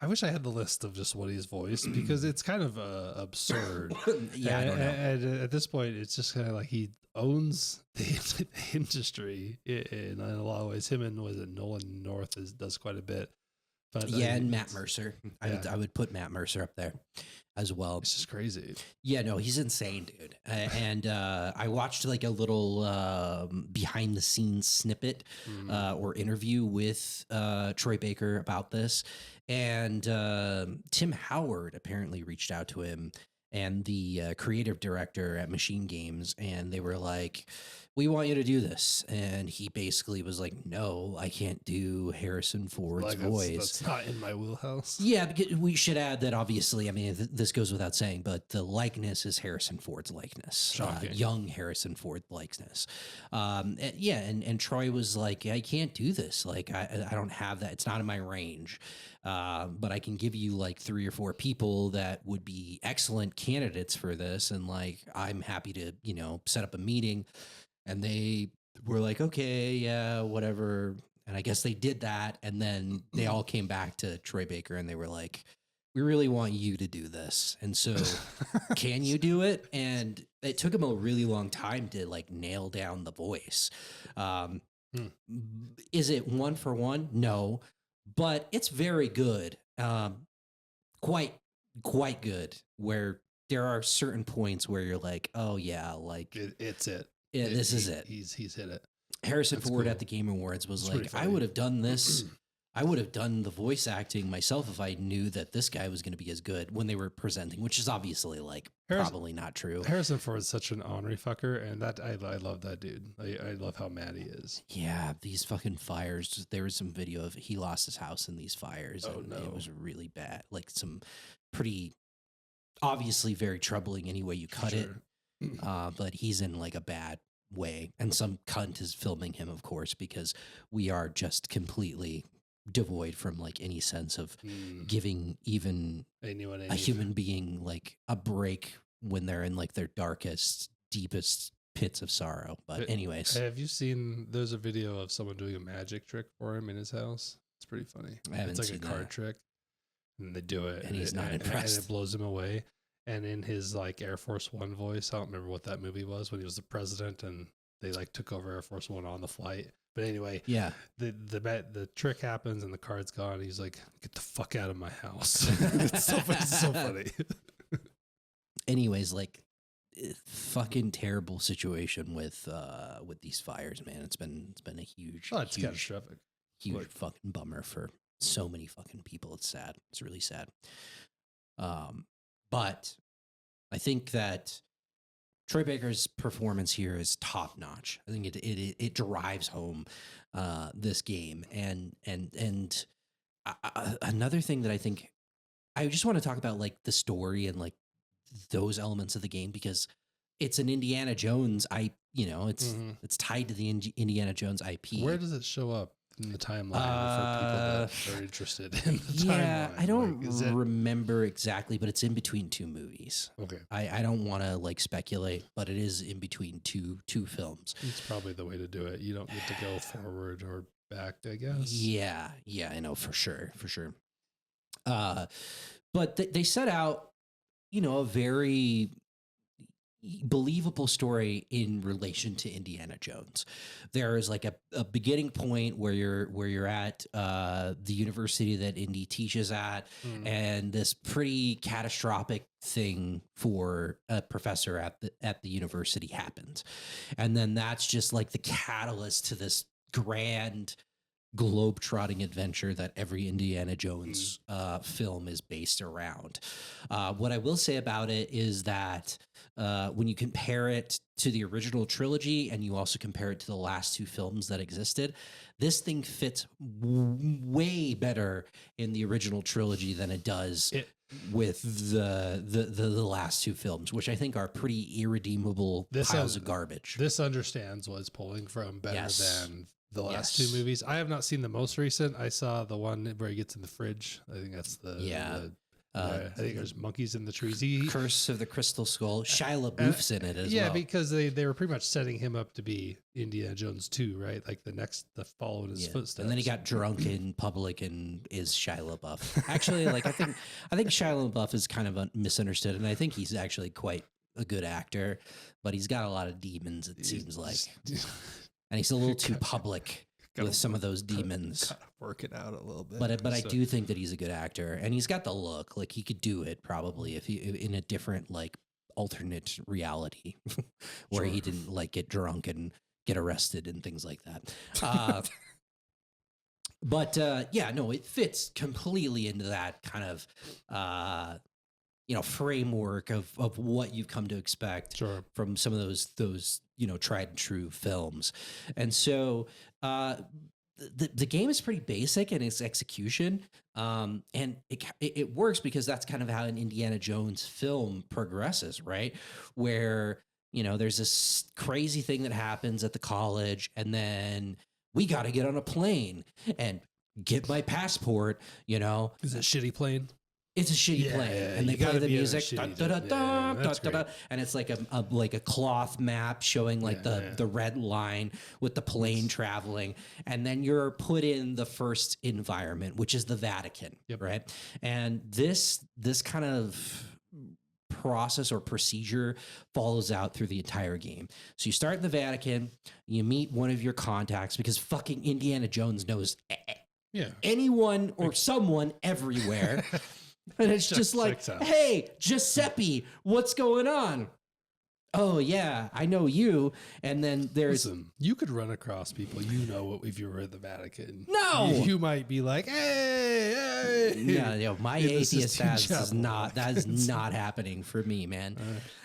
I wish I had the list of just what he's voiced, because it's kind of absurd. Yeah, I don't know. And at this point, it's just kind of like he owns the industry in a lot of ways. Him and Nolan North does quite a bit. But and Matt Mercer. I would put Matt Mercer up there as well. It's just crazy. Yeah, no, he's insane, dude. And I watched like a little behind the scenes snippet or interview with Troy Baker about this. And Tim Howard apparently reached out to him and the creative director at Machine Games, and they were like, "We want you to do this," and he basically was like, "No, I can't do Harrison Ford's Like voice. that's not in my wheelhouse. Yeah, because we should add that obviously, I mean, this goes without saying, but the likeness is Harrison Ford's likeness, young Harrison Ford likeness. Yeah, and Troy was like, I can't do this. Like, I don't have that. It's not in my range. But I can give you like 3 or 4 people that would be excellent candidates for this. And like, I'm happy to, set up a meeting. And they were like, okay, yeah, whatever. And I guess they did that. And then they all came back to Troy Baker and they were like, we really want you to do this. And so can you do it? And it took him a really long time to like nail down the voice. Is it 1 for 1? No, but it's very good. Quite good, where there are certain points where you're like, oh yeah, like it's it. Yeah, this is it. He's hit it. Harrison Ford at the Game Awards was like, I would have done this. I would have done the voice acting myself if I knew that this guy was going to be as good when they were presenting, which is obviously like probably not true. Harrison Ford is such an ornery fucker, and that I love that dude. I love how mad he is. Yeah, these fucking fires. There was some video of he lost his house in these fires, and it was really bad. Like some pretty obviously very troubling any way you cut it. But he's in like a bad way, and some cunt is filming him, of course, because we are just completely devoid from like any sense of giving even a human being like a break when they're in like their darkest, deepest pits of sorrow. But anyways, have you seen? There's a video of someone doing a magic trick for him in his house. It's pretty funny. It's like a card trick, and they do it, and he's not impressed, and it blows him away. And in his like Air Force One voice, I don't remember what that movie was when he was the president and they like took over Air Force One on the flight. But anyway, yeah, the trick happens and the card's gone. He's like, "Get the fuck out of my house!" It's so funny. Anyways, like, fucking terrible situation with these fires, man. It's been a huge, it's catastrophic, huge fucking bummer for so many fucking people. It's sad. It's really sad. But I think that Troy Baker's performance here is top notch. I think it drives home this game, and another thing that I think I just want to talk about, like the story and like those elements of the game, because it's an Indiana Jones it's tied to the Indiana Jones IP. Where does it show up in the timeline for people that are interested in the timeline? Yeah, I don't remember exactly, but it's in between 2 movies. Okay. I don't want to like speculate, but it is in between two films. It's probably the way to do it. You don't get to go forward or back, I guess. Yeah, I know for sure. But they set out, a very believable story in relation to Indiana Jones. There is like a beginning point where you're at the university that Indy teaches at, and this pretty catastrophic thing for a professor at the university happens, and then that's just like the catalyst to this grand globe-trotting adventure that every Indiana Jones film is based around. What I will say about it is that when you compare it to the original trilogy and you also compare it to the last 2 films that existed, this thing fits way better in the original trilogy than it does with the last 2 films, which I think are pretty irredeemable piles of garbage. This understands what it's pulling from better than the last 2 movies. I have not seen the most recent. I saw the one where he gets in the fridge. I think that's I think there's monkeys in the trees. Curse of the Crystal Skull. Shia LaBeouf's in it as well. Yeah, because they were pretty much setting him up to be Indiana Jones 2, right? Like the follow in his footsteps. And then he got drunk in public and is Shia LaBeouf. Actually, like I think Shia LaBeouf is kind of misunderstood, and I think he's actually quite a good actor, but he's got a lot of demons, it seems like. And he's a little too public with some of those demons. Kind of working out a little bit. But I do think that he's a good actor, and he's got the look. Like he could do it probably if he in a different like alternate reality where he didn't like get drunk and get arrested and things like that. But it fits completely into that kind of framework of what you've come to expect Sure. from some of those tried and true films. And so the game is pretty basic in its execution, and it works because that's kind of how an Indiana Jones film progresses, right? Where there's this crazy thing that happens at the college, and then we got to get on a plane and get my passport. Is it a shitty plane? It's a shitty plane, and they play the music, and it's like a cloth map showing the red line with the plane traveling, and then you're put in the first environment, which is the Vatican, right? And this kind of process or procedure follows out through the entire game. So you start in the Vatican, you meet one of your contacts because fucking Indiana Jones knows anyone or someone everywhere. And it's just like, hey, Giuseppe, what's going on? Oh, yeah, I know you. And then Listen, you could run across people if you were at the Vatican. No! You might be like, hey. No, my atheist that is not happening for me, man.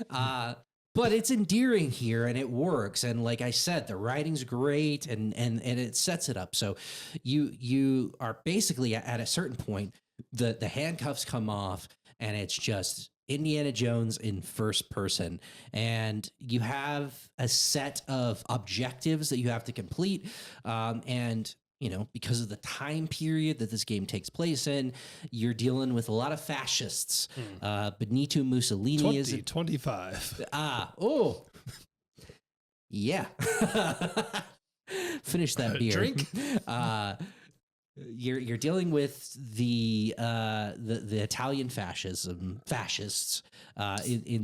But it's endearing here, and it works. And like I said, the writing's great, and it sets it up. So you are basically at a certain point, the handcuffs come off, and it's just Indiana Jones in first person. And you have a set of objectives that you have to complete. And because of the time period that this game takes place in, you're dealing with a lot of fascists. Benito Mussolini 25. Yeah. Finish that beer. Drink. You're dealing with the Italian fascists in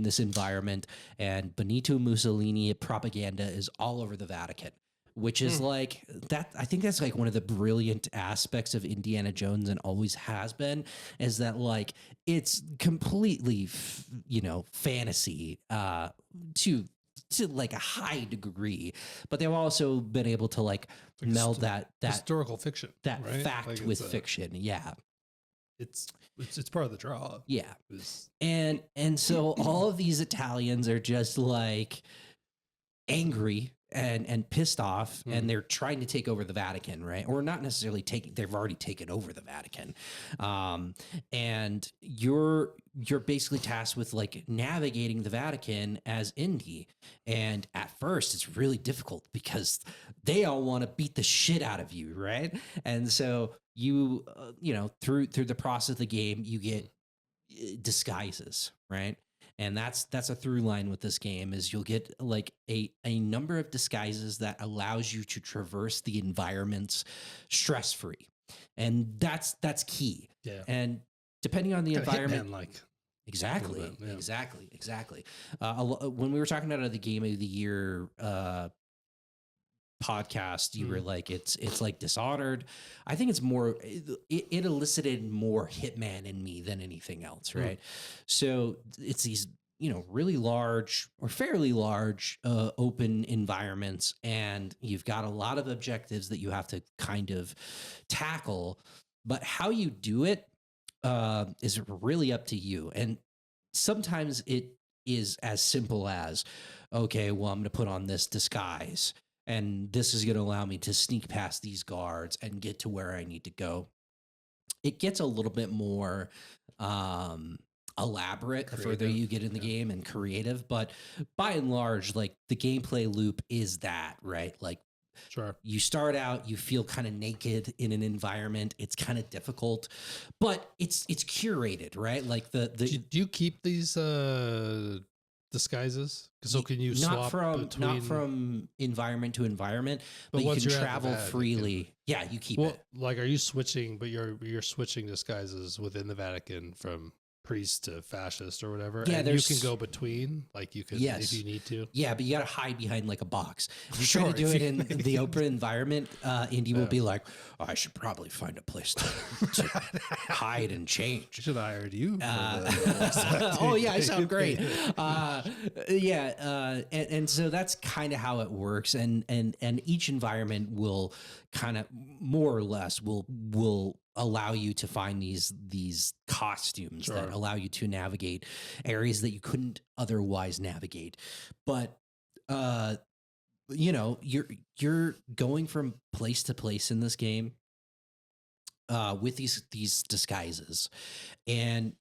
this environment, and Benito Mussolini propaganda is all over the Vatican, which is like that. I think that's like one of the brilliant aspects of Indiana Jones, and always has been, is that like it's completely fantasy to like a high degree, but they've also been able to like meld that historical fiction, that right? fact with fiction. Yeah. It's part of the draw. Yeah. And so all of these Italians are just like angry and pissed off, and they're trying to take over the Vatican, right? Or not necessarily they've already taken over the Vatican. And you're basically tasked with like navigating the Vatican as Indy. And at first it's really difficult because they all want to beat the shit out of you, right? And so you through the process of the game, you get disguises, right? And that's a through line with this game, is you'll get like a number of disguises that allows you to traverse the environments stress free, and that's key. Yeah. And depending on the environment, exactly. When we were talking about the Game of the Year podcast, you were like, it's like Dishonored. I think it's more, it elicited more Hitman in me than anything else, right? So it's these really large or fairly large open environments, and you've got a lot of objectives that you have to kind of tackle, but how you do it is really up to you. And sometimes it is as simple as, okay, well, I'm going to put on this disguise, and this is going to allow me to sneak past these guards and get to where I need to go. It gets a little bit more elaborate the further you get in the game, and creative. But by and large, like the gameplay loop is that, right? Like, sure, you start out, you feel kind of naked in an environment. It's kind of difficult, but it's curated, right? Like do you keep these disguises? So can you swap not from environment to environment, but you can travel freely. Yeah, you keep it. Like, are you switching? But you're switching disguises within the Vatican from priest to fascist or whatever. Yeah, and you can go between, like you can, if you need to. Yeah, but you got to hide behind like a box. If you try to do it in the open environment, Indy will be like, I should probably find a place to hide and change. I should have hired you. Oh yeah, I sound great. And so that's kind of how it works. And each environment will kind of more or less will allow you to find these costumes that allow you to navigate areas that you couldn't otherwise navigate. But you're going from place to place in this game with these disguises, and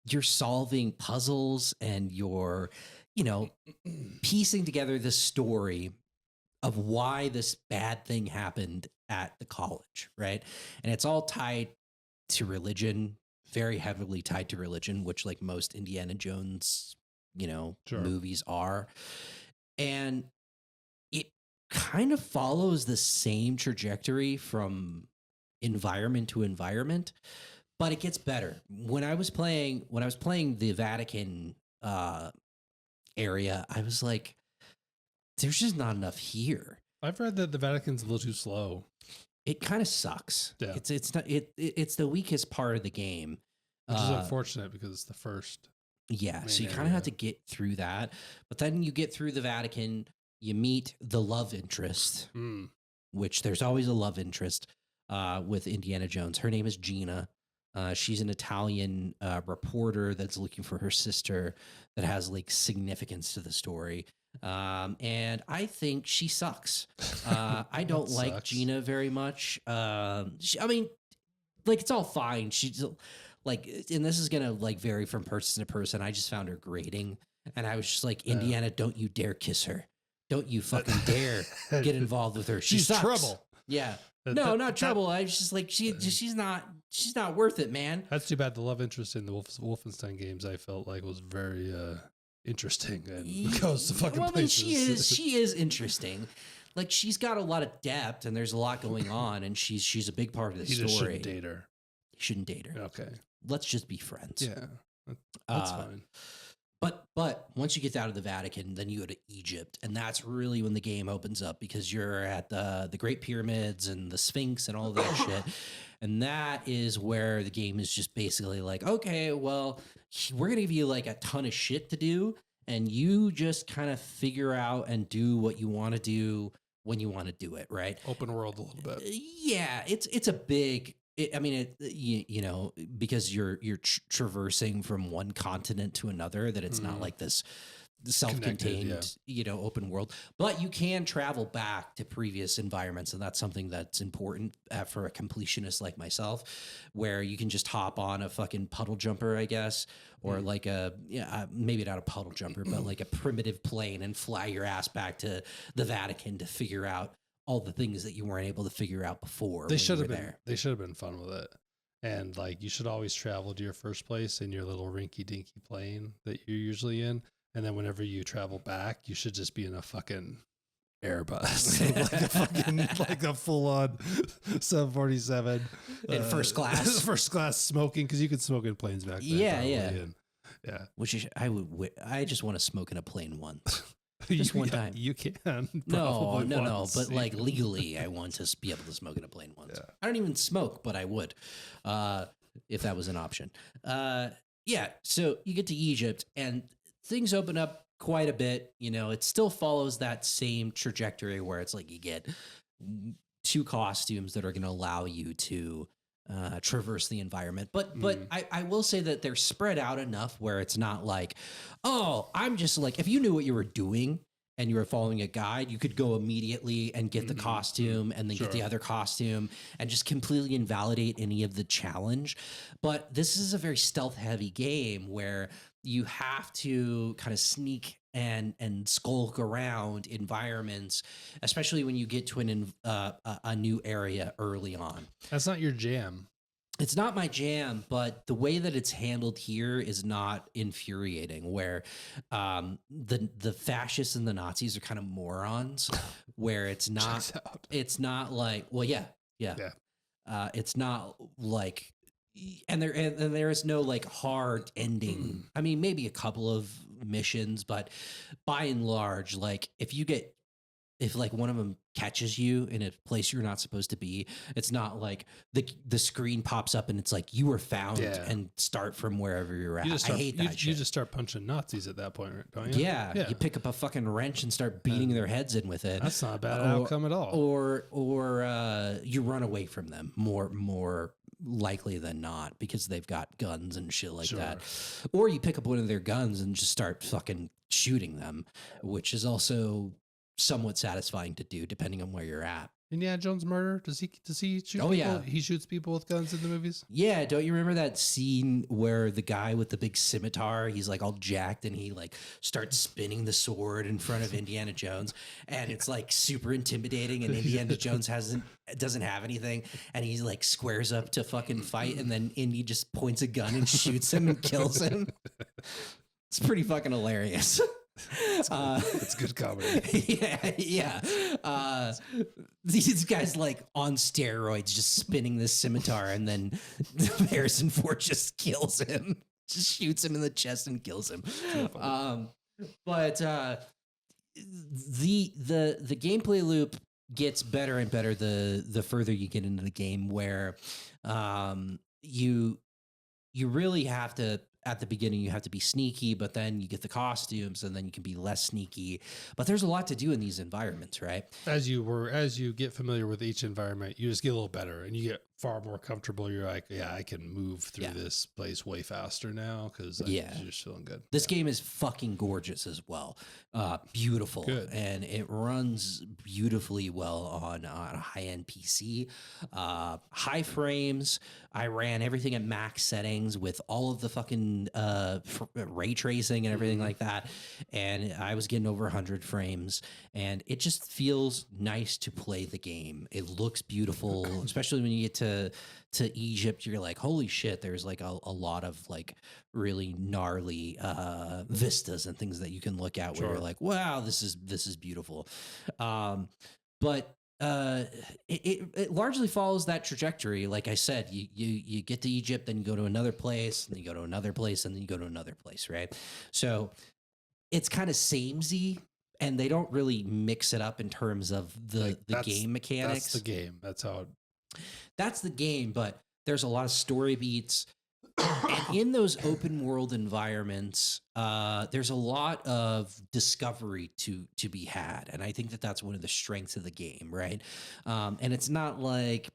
you're solving puzzles, and you're piecing together the story of why this bad thing happened at the college, right? And it's all tied to religion, very heavily tied to religion, which like most Indiana Jones, movies are. And it kind of follows the same trajectory from environment to environment, but it gets better. When I was playing the Vatican area, I was like, there's just not enough here. I've read that the Vatican's a little too slow. It kind of sucks. Yeah. It's the weakest part of the game. Which is unfortunate because it's the first. Yeah, so you kind of have to get through that. But then you get through the Vatican, you meet the love interest, which there's always a love interest with Indiana Jones. Her name is Gina. She's an Italian reporter that's looking for her sister that has like significance to the story. And I think she sucks. I don't like Gina very much. It's all fine. She's like, and this is gonna like vary from person to person. I just found her grating, and I was just like, Indiana, don't you dare kiss her. Don't you fucking dare get involved with her. She's trouble. Yeah. No, not trouble. I was just like, she's not worth it, man. That's too bad. The love interest in the Wolfenstein games, I felt like was very interesting and goes to fucking places. She is interesting. Like, she's got a lot of depth, and there's a lot going on, and she's a big part of the story. Just shouldn't date her. You shouldn't date her. Okay. Let's just be friends. Yeah, that's fine. But once you get out of the Vatican, then you go to Egypt, and that's really when the game opens up, because you're at the Great Pyramids and the Sphinx and all that shit. And that is where the game is just basically like, okay, well, we're going to give you like a ton of shit to do, and you just kind of figure out and do what you want to do when you want to do it, right? Open world a little bit. Yeah, it's a big... because you're traversing from one continent to another, that it's not like this self-contained, open world, but you can travel back to previous environments. And that's something that's important for a completionist like myself, where you can just hop on a fucking puddle jumper, I guess, or like maybe not a puddle jumper, but like a primitive plane, and fly your ass back to the Vatican to figure out all the things that you weren't able to figure out before. They should have been fun with it. And like, you should always travel to your first place in your little rinky dinky plane that you're usually in. And then whenever you travel back, you should just be in a fucking Airbus, like a full on 747 in first class, smoking. Cause you could smoke in planes back then. Yeah. Yeah. Which I just want to smoke in a plane once. Just one time. You can. No. But like legally, I want to be able to smoke in a plane once. Yeah. I don't even smoke, but I would, if that was an option. Yeah. So you get to Egypt, and things open up quite a bit. It still follows that same trajectory where it's like you get 2 costumes that are going to allow you to traverse the environment. But I will say that they're spread out enough where it's not like, oh, I'm just like, if you knew what you were doing and you were following a guide, you could go immediately and get the costume and then get the other costume and just completely invalidate any of the challenge. But this is a very stealth heavy game where you have to kind of sneak and skulk around environments, especially when you get to a new area early on. That's not your jam. It's not my jam, but the way that it's handled here is not infuriating, where the fascists and the Nazis are kind of morons, where it's not like, well, yeah. It's not like, and there is no like hard ending. I mean, maybe a couple of missions, but by and large, like if like one of them catches you in a place you're not supposed to be, it's not like the screen pops up and it's like you were found and start from wherever you're at. I hate that shit. You just start punching Nazis at that point, don't you? Yeah. You pick up a fucking wrench and start beating their heads in with it. That's not a bad outcome at all. Or you run away from them more likely than not because they've got guns and shit like Sure. that. Or you pick up one of their guns and just start fucking shooting them, which is also somewhat satisfying to do depending on where you're at. Indiana Jones murder? Does he shoot Oh, people? yeah. He shoots people with guns in the movies? Yeah, don't you remember that scene where the guy with the big scimitar, he's like all jacked and he like starts spinning the sword in front of Indiana Jones, and it's like super intimidating, and Indiana Jones doesn't have anything, and he like squares up to fucking fight, and then Indy just points a gun and shoots him and kills him. It's pretty fucking hilarious. It's good comedy. Yeah. These guys like on steroids, just spinning this scimitar, and then Harrison Ford just kills him, just shoots him in the chest and kills him. But the gameplay loop gets better and better the further you get into the game, where you really have to. At the beginning, you have to be sneaky, but then you get the costumes, and then you can be less sneaky. But there's a lot to do in these environments, right? As you get familiar with each environment, you just get a little better, and you get far more comfortable. You're like, yeah, I can move through this place way faster now because I'm just feeling good. This game is fucking gorgeous as well. Beautiful. Good. And it runs beautifully well on a high-end PC. High frames. I ran everything at max settings with all of the fucking ray tracing and everything like that. And I was getting over 100 frames. And it just feels nice to play the game. It looks beautiful, especially when you get to Egypt. You're like, holy shit, there's like a lot of like really gnarly vistas and things that you can look at where you're like, wow, this is beautiful. But it largely follows that trajectory. Like I said, you get to Egypt, then you go to another place, and you go to another place, and then you go to another place, right? So it's kind of samey, and they don't really mix it up in terms of the game mechanics. That's the game. That's the game, but there's a lot of story beats. And in those open world environments, there's a lot of discovery to be had. And I think that that's one of the strengths of the game, right? And it's not like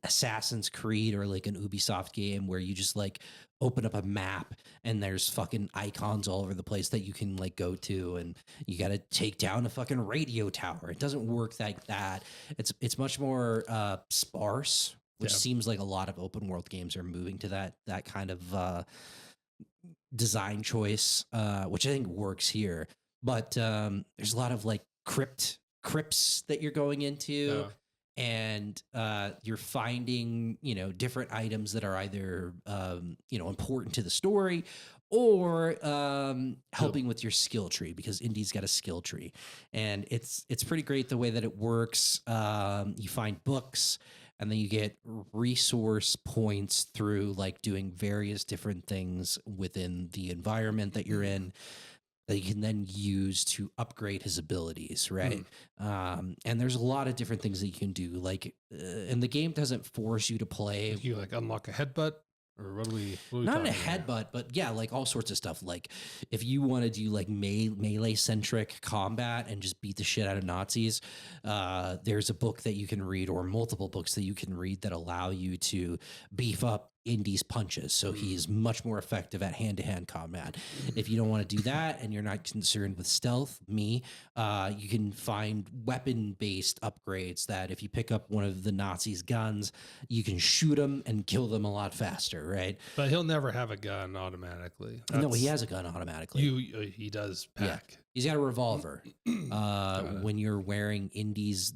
Assassin's Creed or like an Ubisoft game where you just like open up a map and there's fucking icons all over the place that you can like go to, and you got to take down a fucking radio tower. It doesn't work like that. It's much more sparse, which seems like a lot of open world games are moving to that kind of design choice, which I think works here. But there's a lot of like crypts that you're going into. And you're finding, different items that are either, important to the story or helping with your skill tree, because Indy's got a skill tree. And it's pretty great the way that it works. You find books, and then you get resource points through like doing various different things within the environment that you're in, that you can then use to upgrade his abilities, right? And there's a lot of different things that you can do. Like, and the game doesn't force you to play. You like unlock a headbutt, or what do we Not a headbutt, but yeah, like all sorts of stuff. Like if you want to do like melee centric combat and just beat the shit out of Nazis, there's a book that you can read, or multiple books that you can read, that allow you to beef up Indy's punches, so he's much more effective at hand-to-hand combat. If you don't want to do that and you're not concerned with stealth, you can find weapon-based upgrades that if you pick up one of the Nazis' guns, you can shoot them and kill them a lot faster, right? But he'll never have a gun automatically. No, he has a gun automatically. He does pack. Yeah. He's got a revolver. When you're wearing Indy's,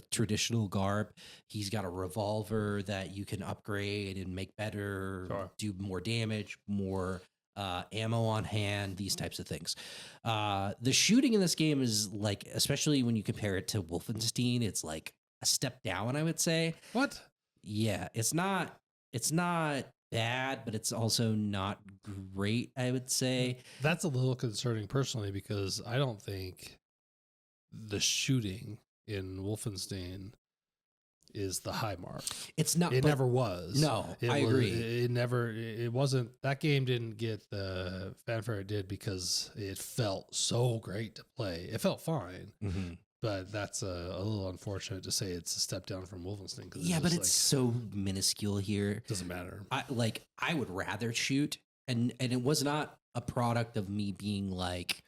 traditional garb, he's got a revolver that you can upgrade and make better, do more damage, more ammo on hand, these types of things. The shooting in this game is like, especially when you compare it to Wolfenstein, it's like a step down, I would say. What? Yeah, it's not bad, but it's also not great, I would say. That's a little concerning personally, because I don't think the shooting in Wolfenstein is the high mark. It's not. It never was. No, I agree. It wasn't. That game didn't get the fanfare it did because it felt so great to play. It felt fine. But that's a little unfortunate to say it's a step down from Wolfenstein. Yeah, but it's so minuscule here. Doesn't matter. I would rather shoot, and it was not a product of me being like,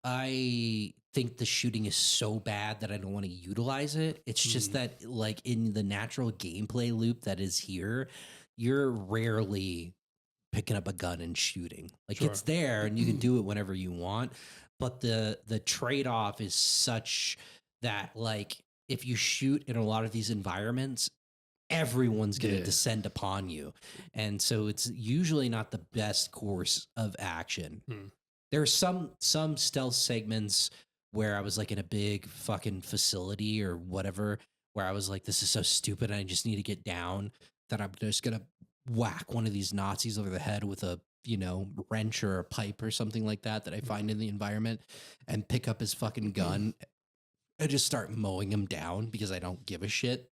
I think the shooting is so bad that I don't want to utilize it. It's just that, like, in the natural gameplay loop that is here, you're rarely picking up a gun and shooting. Like, it's there and you can do it whenever you want. But the trade-off is such that, like, if you shoot in a lot of these environments, everyone's going to descend upon you. And so it's usually not the best course of action. There are some stealth segments where I was like in a big fucking facility or whatever, where I was like, this is so stupid. I just need to get down, that I'm just going to whack one of these Nazis over the head with a, wrench or a pipe or something like that I find in the environment, and pick up his fucking gun and just start mowing him down because I don't give a shit.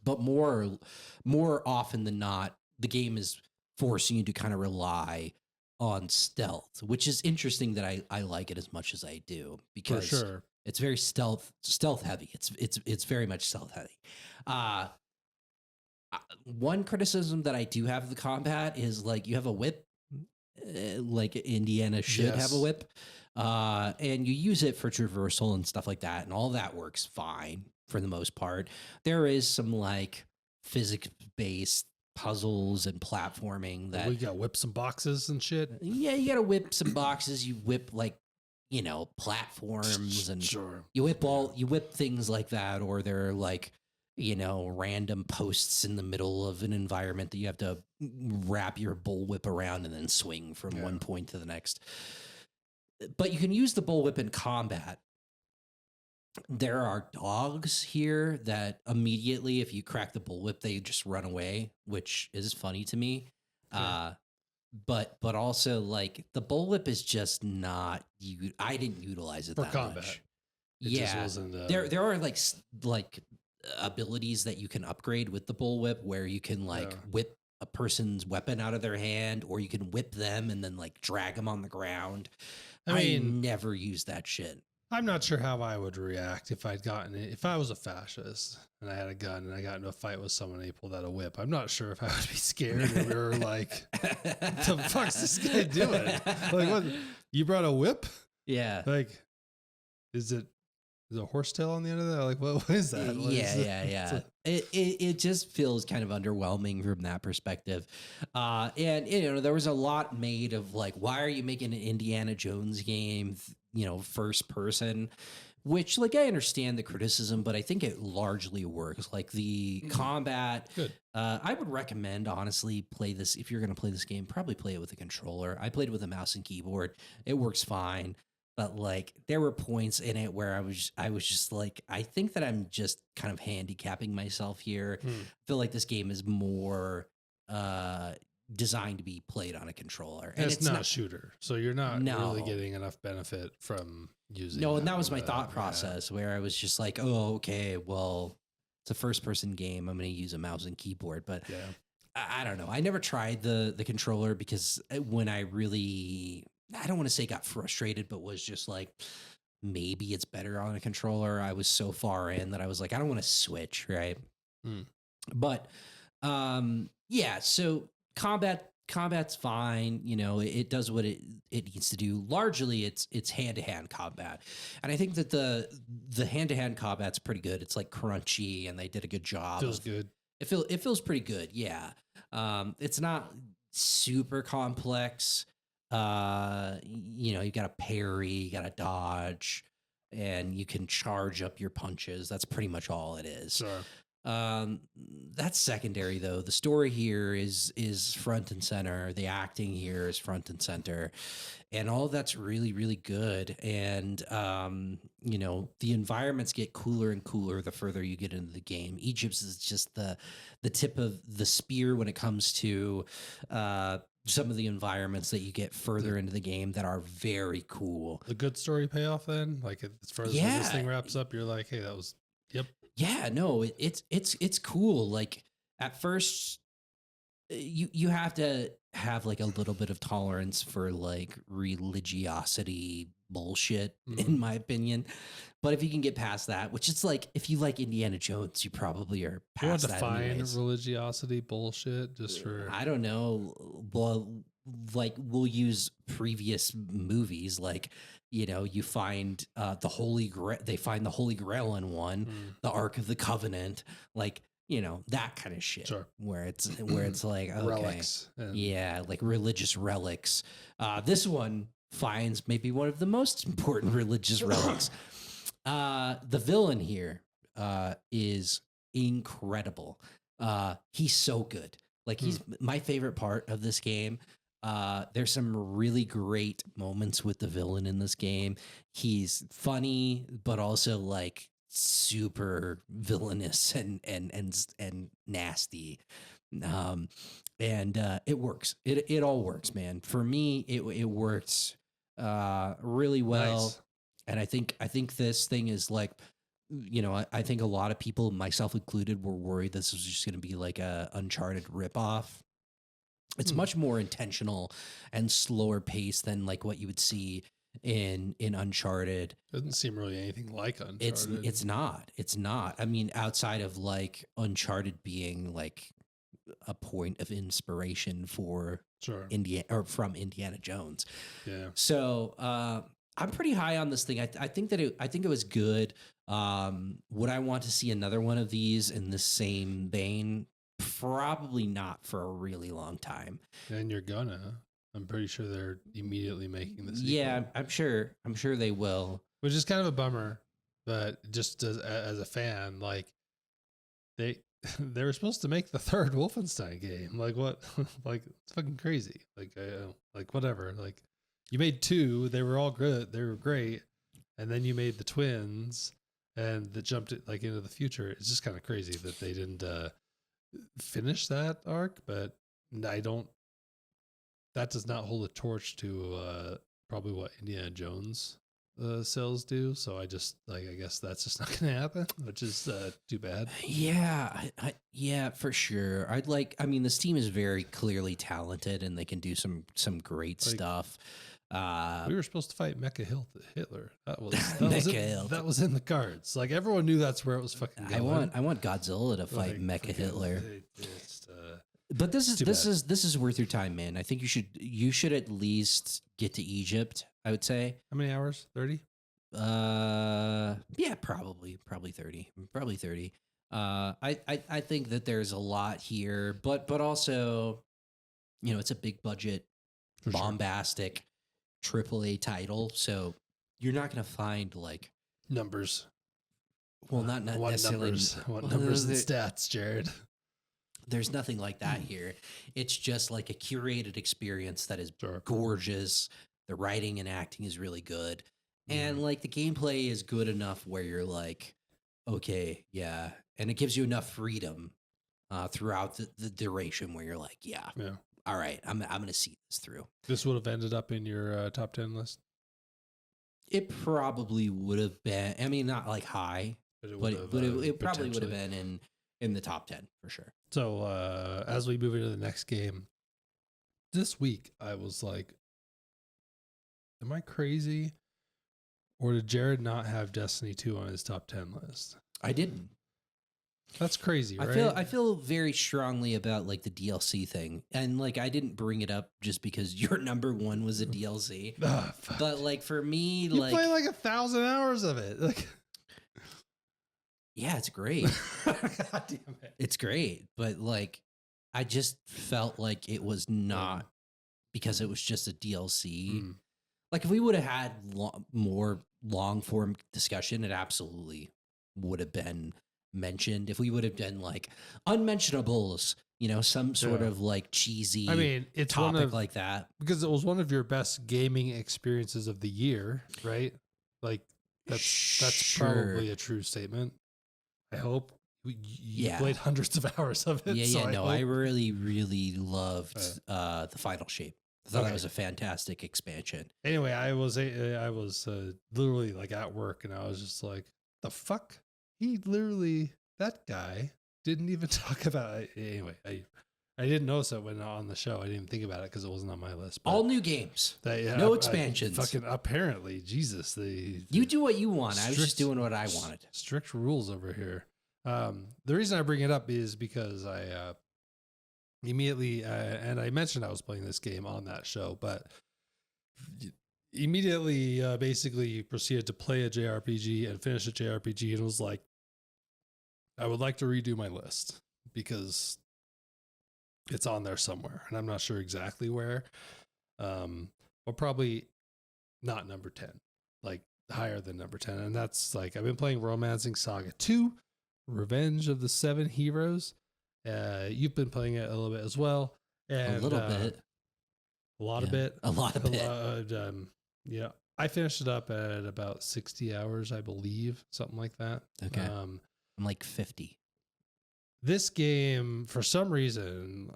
But more often than not, the game is forcing you to kind of rely on stealth, which is interesting that I like it as much as I do, because it's very stealth heavy. It's very much stealth heavy. One criticism that I do have of the combat is, like, you have a whip, like Indiana should have a whip, and you use it for traversal and stuff like that, and all that works fine for the most part. There is some, like, physics-based puzzles and platforming that we got whip some boxes and shit. Yeah, you gotta whip some boxes. You whip, like, platforms, and you whip things like that, or they're like, random posts in the middle of an environment that you have to wrap your bullwhip around and then swing from one point to the next. But you can use the bullwhip in combat. There are dogs here that immediately, if you crack the bullwhip, they just run away, which is funny to me. But also, like, the bullwhip is just not I didn't utilize it for that combat. much. It just wasn't, there are like abilities that you can upgrade with the bullwhip, where you can whip a person's weapon out of their hand, or you can whip them and then, like, drag them on the ground. I never used that shit. I'm not sure how I would react if I'd gotten it. If I was a fascist and I had a gun and I got into a fight with someone and he pulled out a whip, I'm not sure if I would be scared or like, what the fuck's this guy doing? Like, what? You brought a whip? Yeah. Like, is it a horsetail on the end of that? Like, what is that? Yeah. It just feels kind of underwhelming from that perspective. And there was a lot made of, like, why are you making an Indiana Jones game, first person? Which, like, I understand the criticism, but I think it largely works. Like, the combat, good. I would recommend, honestly, play this. If you're going to play this game, probably play it with a controller. I played it with a mouse and keyboard. It works fine. But, like, there were points in it where I was just like, I think that I'm just kind of handicapping myself here. I feel like this game is more designed to be played on a controller. And it's not a shooter, so you're not really getting enough benefit from using it. And that was my thought process, where I was just like, oh, okay, well, it's a first-person game. I'm going to use a mouse and keyboard. But I don't know. I never tried the controller, because when I don't want to say got frustrated, but was just like, maybe it's better on a controller, I was so far in that I was like, I don't want to switch, right? But so combat's fine. It does what it needs to do. Largely, it's hand-to-hand combat, and I think that the hand-to-hand combat's pretty good. It's, like, crunchy, and they did a good job. Feels good. It feels pretty good. Yeah. It's not super complex. You got to parry, you got to dodge, and you can charge up your punches. That's pretty much all it is. Sure. That's secondary, though. The story here is front and center. The acting here is front and center, and all that's really, really good. And the environments get cooler and cooler the further you get into the game. Egypt is just the tip of the spear when it comes to some of the environments that you get further into the game that are very cool. The good story payoff, then, like, as far as when this thing wraps up, you're like, hey, that was Yeah, no, it's cool. Like, at first, you have to have like a little bit of tolerance for like religiosity bullshit, Mhm. in my opinion. But if you can get past that, which it's like, if you like Indiana Jones, you probably are You want to past that define anyways. religiosity bullshit just for I don't know. Well, like we'll use previous movies, like you find the Holy Grail. They find the Holy Grail in one, the Ark of the Covenant, like that kind of shit. Sure. Where it's like okay, relics. And yeah, like religious relics. This one finds maybe one of the most important religious relics. The villain here is incredible. He's so good. Like he's my favorite part of this game. There's some really great moments with the villain in this game. He's funny, but also like super villainous and nasty. And it works. It all works, man. For me, it works really well. Nice. And I think this thing is like, I think a lot of people, myself included, were worried this was just going to be like a Uncharted ripoff. It's much more intentional and slower paced than like what you would see in Uncharted. Doesn't seem really anything like Uncharted. It's not. I mean, outside of like Uncharted being like a point of inspiration for sure. from Indiana Jones. Yeah. So I'm pretty high on this thing. I think it was good. Would I want to see another one of these in the same vein? Probably not for a really long time. And you're gonna. I'm pretty sure they're immediately making the sequel. Yeah, I'm sure they will. Which is kind of a bummer, but just as a fan, like they were supposed to make the third Wolfenstein game. Like what? Like it's fucking crazy. Like whatever. Like you made 2, they were all good. They were great, and then you made the twins, and that jumped it like into the future. It's just kind of crazy that they didn't finish that arc. But I don't. That does not hold a torch to probably what Indiana Jones sales do. So I guess that's just not going to happen, which is too bad. Yeah, yeah, for sure. I mean, this team is very clearly talented and they can do some great stuff. We were supposed to fight Mecha Hitler. That was in the cards. Like everyone knew that's where it was fucking going. I want Godzilla to fight Mecha Hitler. It's But this is worth your time, man. I think you should at least get to Egypt, I would say. How many hours? 30? Yeah, probably 30. Probably 30. I think that there's a lot here, but also, it's a big budget, bombastic AAA title, so you're not going to find like numbers. Well, not necessarily numbers and stats, Jared. There's nothing like that here. It's just like a curated experience that is gorgeous. The writing and acting is really good. And like the gameplay is good enough where you're like, okay, yeah. And it gives you enough freedom throughout the duration where you're like, yeah. All right, I'm going to see this through. This would have ended up in your top 10 list? It probably would have been. I mean, not like high, but it probably would have been in the top 10 for sure. So as we move into the next game, this week I was like, am I crazy? Or did Jared not have Destiny 2 on his top 10 list? I didn't. That's crazy, right? I feel very strongly about like the DLC thing. And like I didn't bring it up just because your number 1 was a DLC. But like for me, you play like 1,000 hours of it. Like yeah, it's great. God damn it. It's great. But like, I just felt like it was not because it was just a DLC. Like if we would have had more long form discussion, it absolutely would have been mentioned. If we would have done like unmentionables, some sort of like cheesy it's topic like that. Because it was one of your best gaming experiences of the year, right? Like that's probably a true statement. I hope you played hundreds of hours of it. I really, really loved the Final Shape. I thought that was a fantastic expansion. Anyway, I was literally like at work, and I was just like, "The fuck." That guy didn't even talk about it. Anyway, I didn't notice it when on the show. I didn't think about it because it wasn't on my list. But All new games. yeah, No expansions. Fucking apparently, Jesus, you do what you want. I was just doing what I wanted. Strict rules over here. The reason I bring it up is because I immediately, and I mentioned I was playing this game on that show, but immediately, basically proceeded to play a JRPG and finish a JRPG, and was like, I would like to redo my list because it's on there somewhere, and I'm not sure exactly where. But probably not number 10, like higher than number 10. And that's like, I've been playing Romancing Saga 2, Revenge of the Seven Heroes. You've been playing it a little bit as well. And, a little bit. A lot of bit. A lot of bit. Yeah. I finished it up at about 60 hours, I believe, something like that. Okay. I'm like 50. This game, for some reason,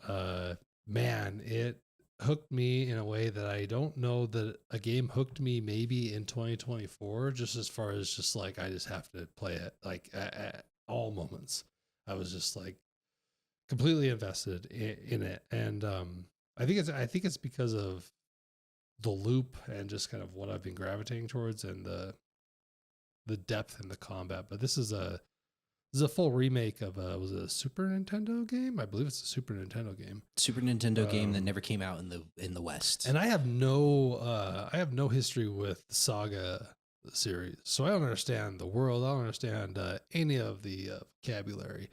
man, it hooked me in a way that I don't know that a game hooked me maybe in 2024, just as far as just like, I just have to play it like at all moments. I was just like completely invested in it. And I think it's because of the loop and just kind of what I've been gravitating towards and the depth in the combat. But this is a full remake of was it a Super Nintendo game? I believe it's a Super Nintendo game. Super Nintendo game that never came out in the West. And I have no history with the Saga series, so I don't understand the world. I don't understand any of the vocabulary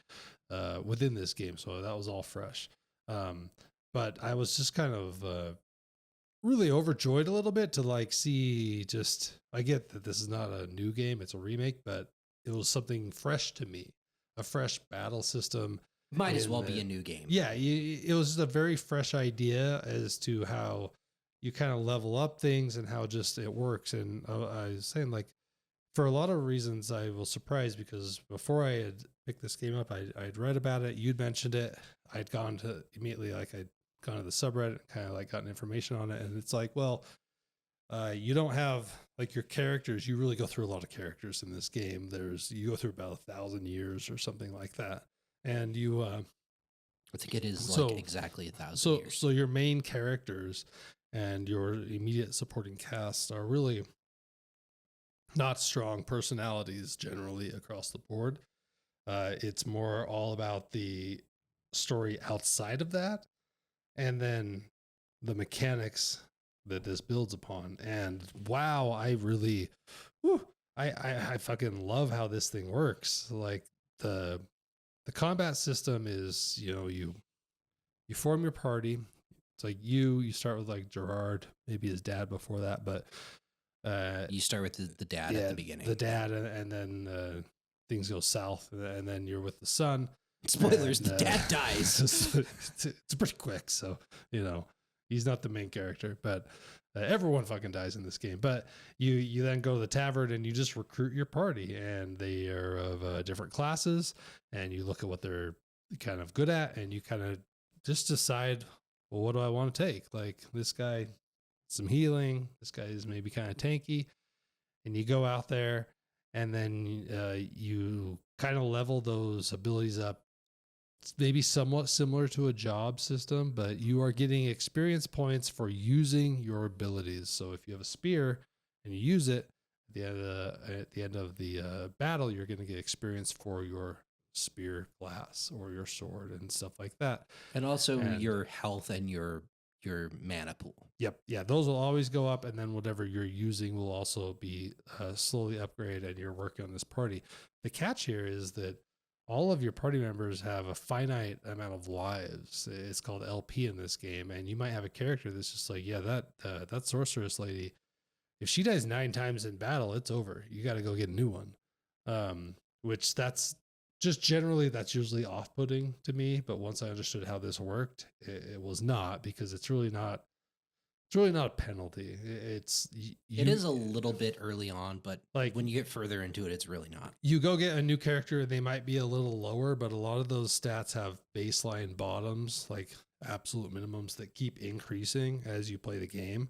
within this game. So that was all fresh. But I was just kind of really overjoyed a little bit to like see. Just, I get that this is not a new game; it's a remake, but it was something fresh to me, a fresh battle system. Might as well be a new game. Yeah, it was just a very fresh idea as to how you kind of level up things and how just it works. And I was saying, like, for a lot of reasons, I was surprised because before I had picked this game up, I'd read about it. You'd mentioned it. I'd gone to immediately, like, I'd gone to the subreddit, kind of like gotten information on it. And it's like, well, you don't have like your characters. You really go through a lot of characters in this game. You go through about 1,000 years or something like that. And you, I think it is like exactly 1,000 years. So your main characters and your immediate supporting cast are really not strong personalities generally across the board. It's more all about the story outside of that, and then the mechanics that this builds upon. And wow, I really, I fucking love how this thing works. Like the combat system is, you form your party. It's like you start with like Gerard, maybe his dad before that, but you start with the dad at the beginning. The dad, and then things go south, and then you're with the son. Spoilers, the dad dies. It's pretty quick, so he's not the main character, but everyone fucking dies in this game. But you then go to the tavern and you just recruit your party, and they are of different classes, and you look at what they're kind of good at, and you kind of just decide, well, what do I want to take? Like, this guy, some healing. This guy is maybe kind of tanky, and you go out there, and then you kind of level those abilities up. It's maybe somewhat similar to a job system, but you are getting experience points for using your abilities. So if you have a spear and you use it at the end of the battle, you're going to get experience for your spear class or your sword and stuff like that. And also your health and your mana pool. Yep. Yeah. Those will always go up. And then whatever you're using will also be slowly upgraded, and you're working on this party. The catch here is that all of your party members have a finite amount of lives. It's called LP in this game. And you might have a character that's just like, yeah, that sorceress lady, if she dies 9 times in battle, it's over. You got to go get a new one. Which that's just generally, that's usually off-putting to me. But once I understood how this worked, it was not, because it's really not a penalty. It is a little bit early on, but like when you get further into it, it's really not. You go get a new character, they might be a little lower, but a lot of those stats have baseline bottoms, like absolute minimums that keep increasing as you play the game.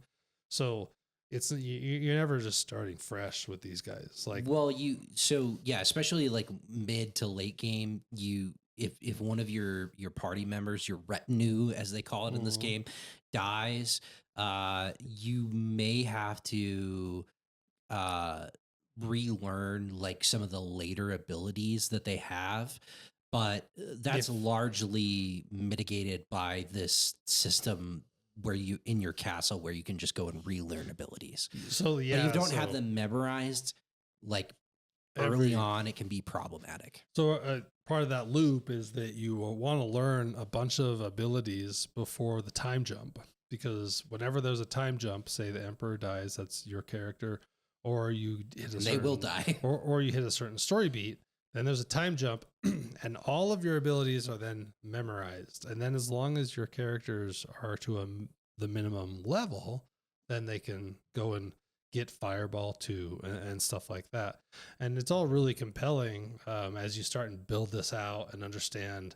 So you're never just starting fresh with these guys. Like, well, especially like mid to late game, if one of your party members, your retinue as they call it in this game, dies, you may have to relearn like some of the later abilities that they have, but that's largely mitigated by this system where you in your castle where you can just go and relearn abilities. So yeah, but you don't have them memorized like early on. It can be problematic. So part of that loop is that you want to learn a bunch of abilities before the time jump, because whenever there's a time jump, say the emperor dies, that's your character, or you hit a they will die, or you hit a certain story beat, then there's a time jump, and all of your abilities are then memorized. And then as long as your characters are to the minimum level, then they can go and get Fireball 2 and stuff like that. And it's all really compelling as you start and build this out and understand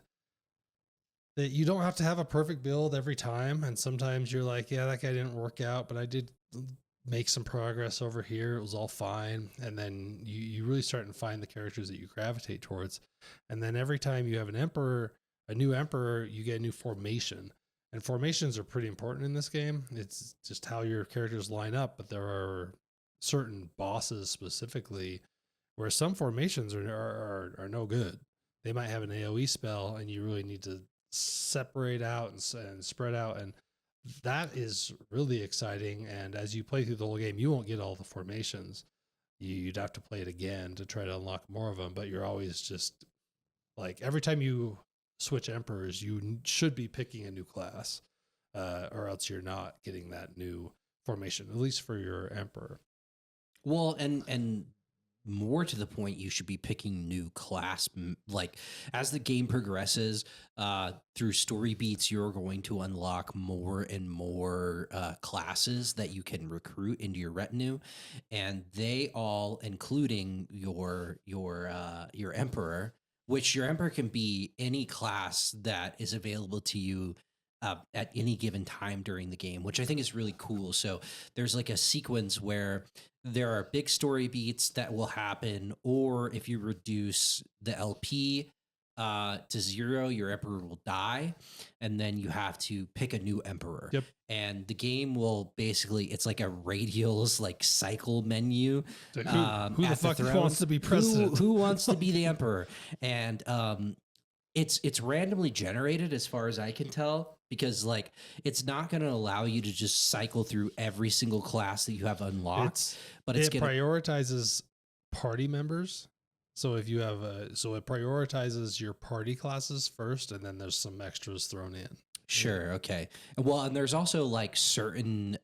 that you don't have to have a perfect build every time. And sometimes you're like, yeah, that guy didn't work out, but I did make some progress over here. It was all fine. And then you really start to find the characters that you gravitate towards. And then every time you have a new emperor, you get a new formation. And formations are pretty important in this game. It's just how your characters line up, but there are certain bosses specifically where some formations are no good. They might have an AoE spell, and you really need to separate out and spread out, and that is really exciting. And as you play through the whole game, you won't get all the formations. You'd have to play it again to try to unlock more of them, but you're always just like, every time you switch emperors, you should be picking a new class, or else you're not getting that new formation, at least for your emperor. Well, and more to the point, you should be picking new class. Like as the game progresses, through story beats, you're going to unlock more and more classes that you can recruit into your retinue, and they all, including your emperor, which your emperor can be any class that is available to you at any given time during the game, which I think is really cool. So there's like a sequence where there are big story beats that will happen, or if you reduce the LP to 0, your emperor will die, and then you have to pick a new emperor. Yep. And the game will basically, it's like a radials like cycle menu. So who the fuck wants to be president? Who wants to be the emperor? And it's randomly generated as far as I can tell, because like it's not going to allow you to just cycle through every single class that you have unlocked, but it prioritizes party members. So if you have so it prioritizes your party classes first, and then there's some extras thrown in. Sure. Okay. Well, and there's also like certain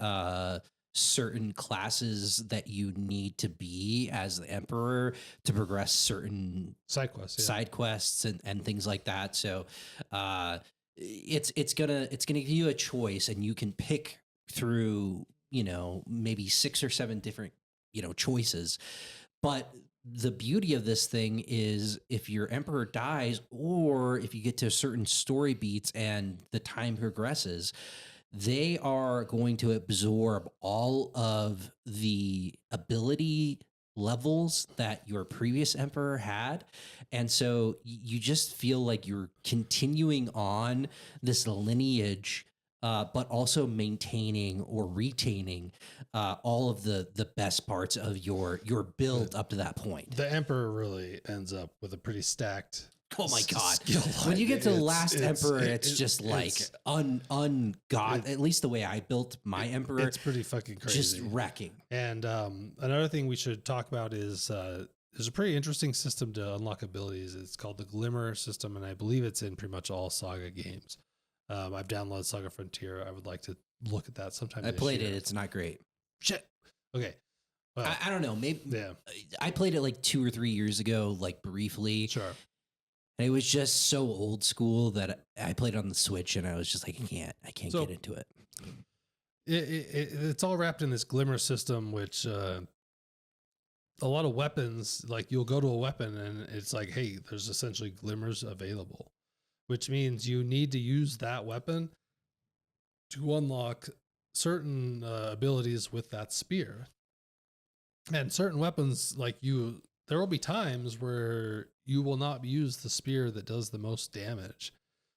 classes that you need to be as the emperor to progress certain side quests and things like that. So it's gonna give you a choice, and you can pick through, maybe 6 or 7 different, choices. But the beauty of this thing is if your emperor dies, or if you get to certain story beats and the time progresses, they are going to absorb all of the ability levels that your previous emperor had. And so you just feel like you're continuing on this lineage, but also maintaining or retaining all of the best parts of your build up to that point. The emperor really ends up with a pretty stacked. Oh my God. When you get to the last emperor, it's just like ungod. At least the way I built my emperor. It's pretty fucking crazy. Just wrecking. And another thing we should talk about is there's a pretty interesting system to unlock abilities. It's called the Glimmer system, and I believe it's in pretty much all Saga games. I've downloaded Saga Frontier. I would like to look at that sometime. I played it. It's not great. Shit. Okay. Well, I don't know. Maybe yeah. I played it like 2 or 3 years ago, like briefly. Sure. And it was just so old school that I played it on the Switch, and I was just like, I can't get into it. It's all wrapped in this Glimmer system, which a lot of weapons, like you'll go to a weapon and it's like, hey, there's essentially glimmers available, which means you need to use that weapon to unlock certain abilities with that spear. And certain weapons, like there will be times where you will not use the spear that does the most damage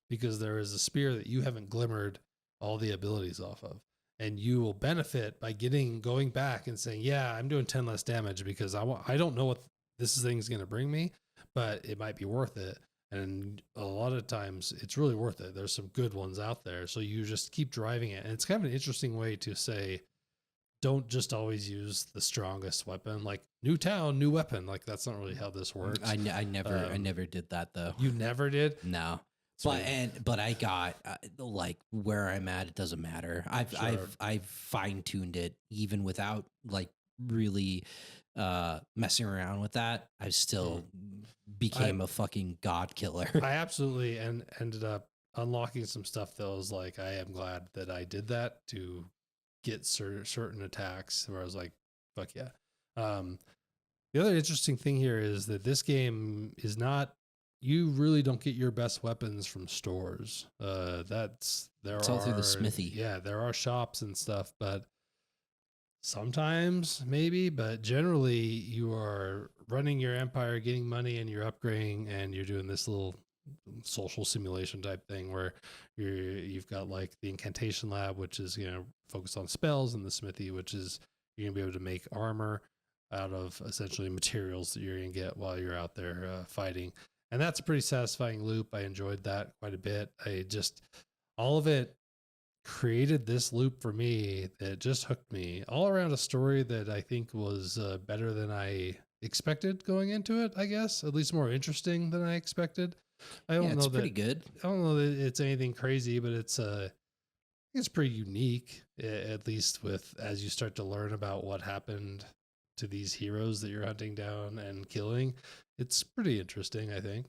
because there is a spear that you haven't glimmered all the abilities off of. And you will benefit by going back and saying, yeah, I'm doing 10 less damage because I don't know what this thing's going to bring me, but it might be worth it. And a lot of times it's really worth it. There's some good ones out there. So you just keep driving it. And it's kind of an interesting way to say, don't just always use the strongest weapon, like new town, new weapon. Like that's not really how this works. I never did that though. You never did? No. Sweet. But I got like where I'm at. It doesn't matter. I've fine tuned it even without like really messing around with that. I still became a fucking god killer. I absolutely ended up unlocking some stuff that was like, I am glad that I did that to get certain attacks where I was like, fuck yeah. The other interesting thing here is that this game is not, you really don't get your best weapons from stores. It's all through the smithy. Yeah, there are shops and stuff, but sometimes maybe, but generally you are running your empire, getting money, and you're upgrading, and you're doing this little social simulation type thing where you've got like the incantation lab, which is, you know, focused on spells, and the smithy, which is you're gonna be able to make armor out of essentially materials that you're gonna get while you're out there fighting. And that's a pretty satisfying loop. I enjoyed that quite a bit. All of it created this loop for me that just hooked me all around a story that I think was better than I expected going into it, I guess, at least more interesting than I expected. I don't know it's that pretty good. I don't know that it's anything crazy, but it's pretty unique, at least with as you start to learn about what happened to these heroes that you're hunting down and killing. It's pretty interesting, I think.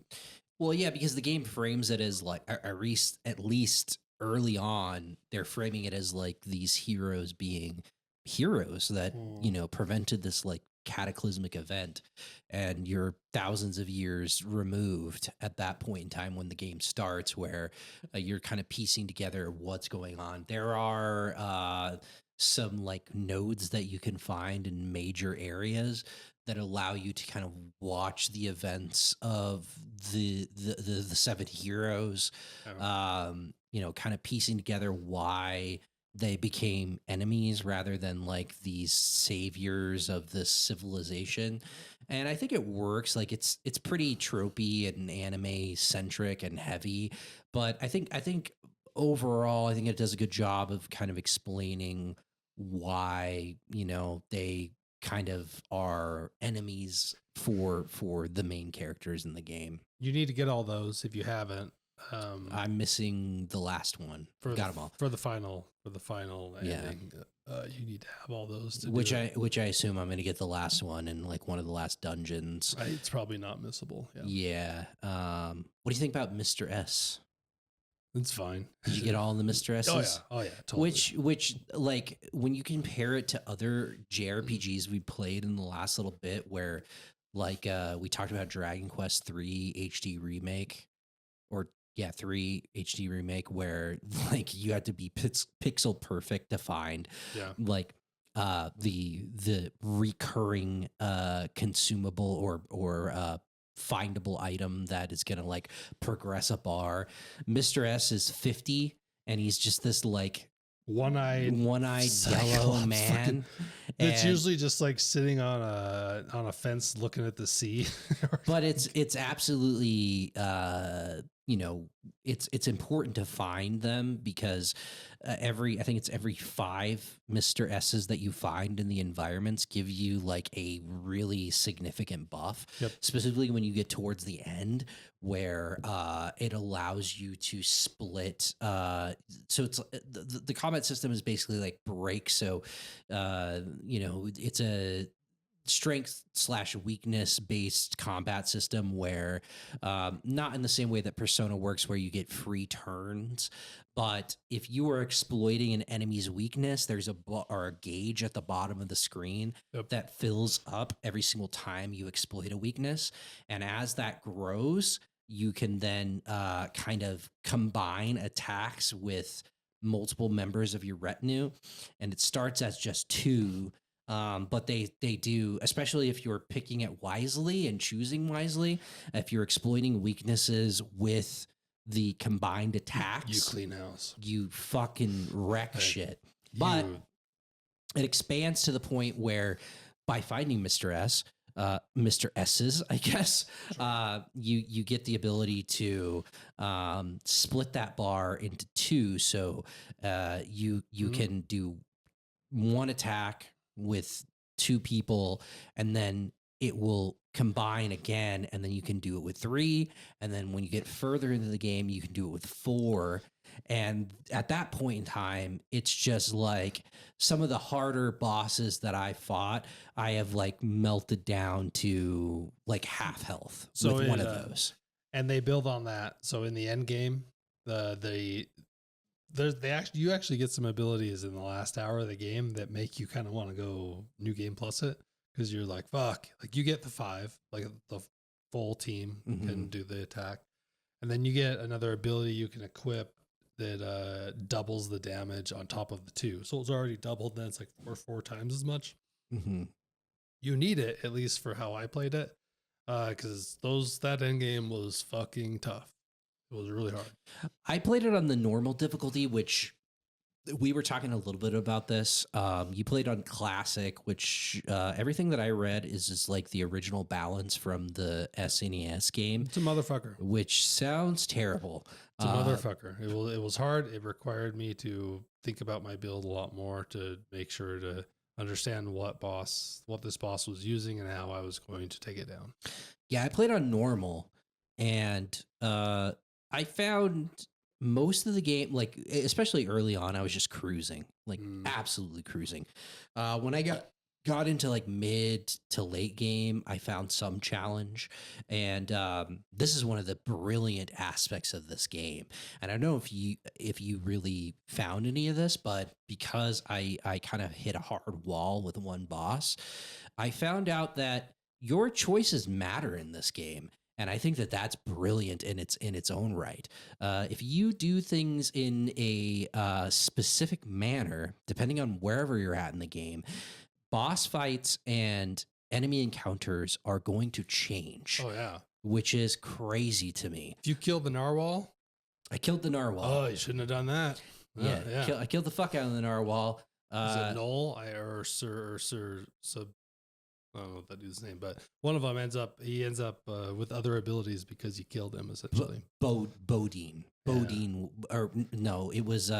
Well, yeah, because the game frames it as like at least early on, they're framing it as like these heroes being heroes that, you know, prevented this like cataclysmic event, and you're thousands of years removed at that point in time when the game starts, where you're kind of piecing together what's going on. There are some like nodes that you can find in major areas that allow you to kind of watch the events of the seven heroes, you know, kind of piecing together why they became enemies rather than like these saviors of this civilization. And I think it works. Like it's pretty tropey and anime centric and heavy, but I think overall, I think it does a good job of kind of explaining why, you know, they kind of are enemies for the main characters in the game. You need to get all those if you haven't. I'm missing the last one. Got them all for the final ending. You need to have all those. Which I assume I'm going to get the last one in like one of the last dungeons. It's probably not missable. Yeah. What do you think about Mr. S? It's fine. Did you get all the Mr. S's? Oh yeah, totally. Which like when you compare it to other JRPGs we played in the last little bit, where like we talked about Dragon Quest 3 HD remake, or 3 HD remake, where like you had to be pixel perfect to find like the recurring consumable or findable item that is gonna like progress a bar. Mr. S is 50 and he's just this like one-eyed yellow man. It's usually just like sitting on a fence looking at the sea. But it's absolutely you know, it's important to find them because I think it's every 5 Mr. S's that you find in the environments give you like a really significant buff. Specifically when you get towards the end, where it allows you to split. So it's the combat system is basically like break. So you know, it's a strength/weakness based combat system where not in the same way that Persona works, where you get free turns, but if you are exploiting an enemy's weakness, there's a gauge at the bottom of the screen that fills up every single time you exploit a weakness, and as that grows, you can then kind of combine attacks with multiple members of your retinue, and it starts as just 2. But they do, especially if you're picking it wisely and choosing wisely, if you're exploiting weaknesses with the combined attacks, You clean house. you fucking wreck shit. You- But it expands to the point where by finding Mr. S, Mr. S's, I guess, you get the ability to split that bar into two. So you can do one attack with two people, and then it will combine again, and then you can do it with three. And then when you get further into the game, you can do it with four. And at that point in time, it's just like some of the harder bosses that I fought, I have like melted down to like half health with one of those. And they build on that. So in the end game, you actually get some abilities in the last hour of the game that make you kind of want to go new game plus it, because you're like, fuck, like you get the 5, like the full team can do the attack, and then you get another ability you can equip that doubles the damage on top of the 2. So it's already doubled. Then it's like four times as much. You need it, at least for how I played it, because that end game was fucking tough. It was really hard. I played it on the normal difficulty, which we were talking a little bit about this. You played on classic, which everything that I read is just like the original balance from the SNES game. It's a motherfucker. Which sounds terrible. It's a motherfucker. It was hard. It required me to think about my build a lot more to make sure to understand what this boss was using and how I was going to take it down. Yeah, I played on normal, and I found most of the game, like especially early on, I was just cruising, like absolutely cruising. When I got into like mid to late game, I found some challenge, and this is one of the brilliant aspects of this game. And I don't know if you really found any of this, but because I kind of hit a hard wall with one boss, I found out that your choices matter in this game. And I think that that's brilliant in its own right. If you do things in a specific manner, depending on wherever you're at in the game, boss fights and enemy encounters are going to change. Oh, yeah. Which is crazy to me. If you killed the narwhal? I killed the narwhal. Oh, you shouldn't have done that. Yeah. I killed the fuck out of the narwhal. Is it Noel or Sir Sub? I don't know what that dude's name, but one of them ends up with other abilities because you killed him, essentially. Bodine. Bodine, or no, it was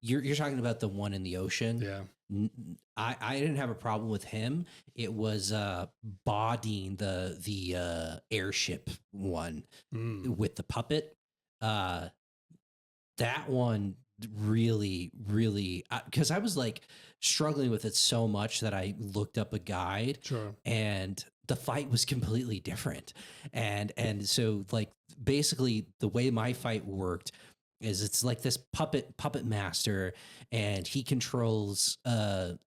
you're talking about the one in the ocean. Yeah. I didn't have a problem with him. It was Bodine, the airship one with the puppet. That one really, because I was like struggling with it so much that I looked up a guide. Sure. And the fight was completely different. And so like basically the way my fight worked is it's like this puppet master, and he controls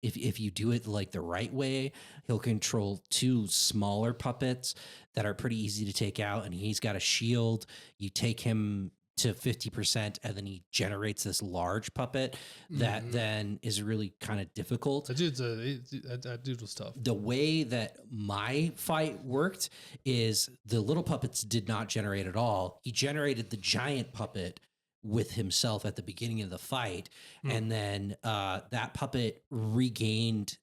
if you do it like the right way, he'll control 2 smaller puppets that are pretty easy to take out, and he's got a shield. You take him to 50%, and then he generates this large puppet that then is really kind of difficult. That dude was tough. The way that my fight worked is the little puppets did not generate at all. He generated the giant puppet with himself at the beginning of the fight, and then that puppet regained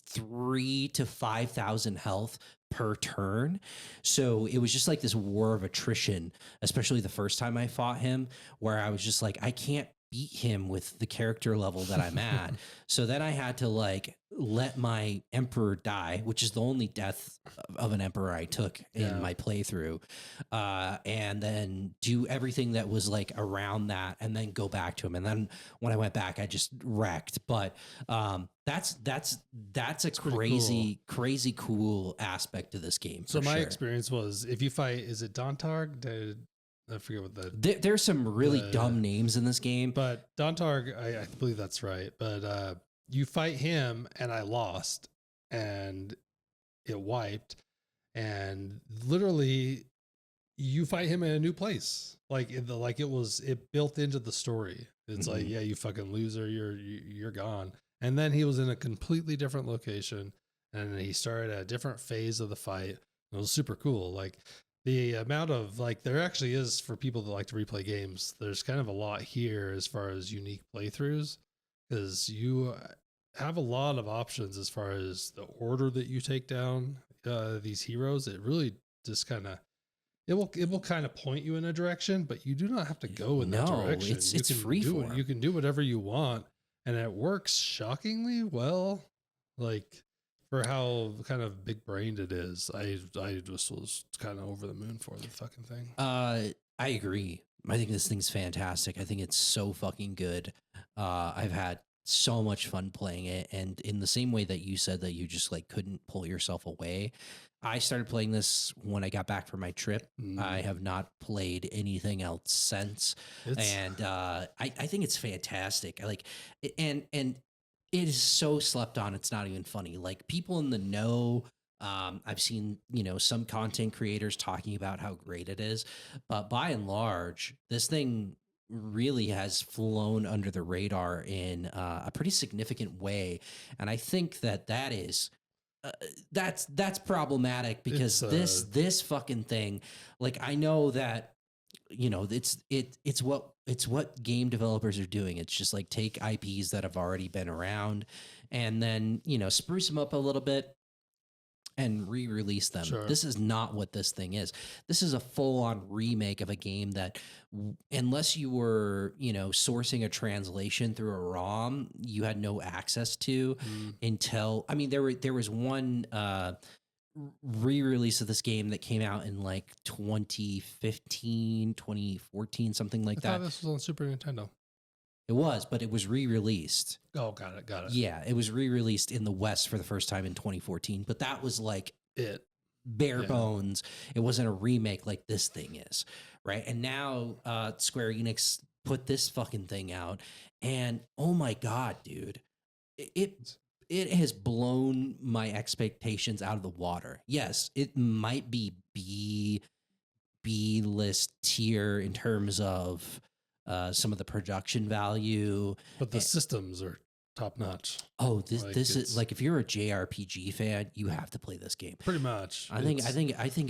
3,000 to 5,000 health per turn. So it was just like this war of attrition, especially the first time I fought him, where I was just like, I can't beat him with the character level that I'm at. So then I had to like let my emperor die, which is the only death of an emperor I took in my playthrough, and then do everything that was like around that, and then go back to him. And then when I went back, I just wrecked. But that's a crazy cool aspect of this game. So my experience was, if you fight, is it Dontarg? I forget what there's some really dumb names in this game, but Dontarg, I believe that's right. But you fight him, and I lost, and it wiped, and literally you fight him in a new place. It built into the story. It's like, yeah, you fucking loser, you're gone. And then he was in a completely different location, and he started a different phase of the fight. It was super cool. Like the amount of like there actually is for people that like to replay games. There's kind of a lot here as far as unique playthroughs because you have a lot of options as far as the order that you take down these heroes. It really just kind of it will kind of point you in a direction, but you do not have to go in that direction. It's free form. You can do whatever you want, and it works shockingly well. Like for how kind of big brained it is, I just was kind of over the moon for the fucking thing. I agree. I think this thing's fantastic. I think it's so fucking good. I've had so much fun playing it, and in the same way that you said that you just like couldn't pull yourself away, I started playing this when I got back from my trip. I have not played anything else since, and I think it's fantastic. I like, and it is so slept on. It's not even funny. Like people in the know. I've seen, some content creators talking about how great it is, but by and large, this thing really has flown under the radar in a pretty significant way. And I think that is, that's problematic because this fucking thing, like, I know that, it's what game developers are doing. It's just like take IPs that have already been around and then, spruce them up a little bit and re-release them. Sure. This is not what this thing is. This is a full-on remake of a game that, unless you were, sourcing a translation through a ROM, you had no access to until. I mean, there was one re-release of this game that came out in like 2015, 2014, something like that. I thought this was on Super Nintendo. It was, but it was re-released. Oh, got it. Yeah, it was re-released in the West for the first time in 2014, but that was like bare bones. It wasn't a remake like this thing is, right? And now Square Enix put this fucking thing out, and oh my god, dude, it has blown my expectations out of the water. Yes, it might be B list tier in terms of some of the production value, but the systems are top notch. Oh, this is like if you're a JRPG fan, you have to play this game. Pretty much. I think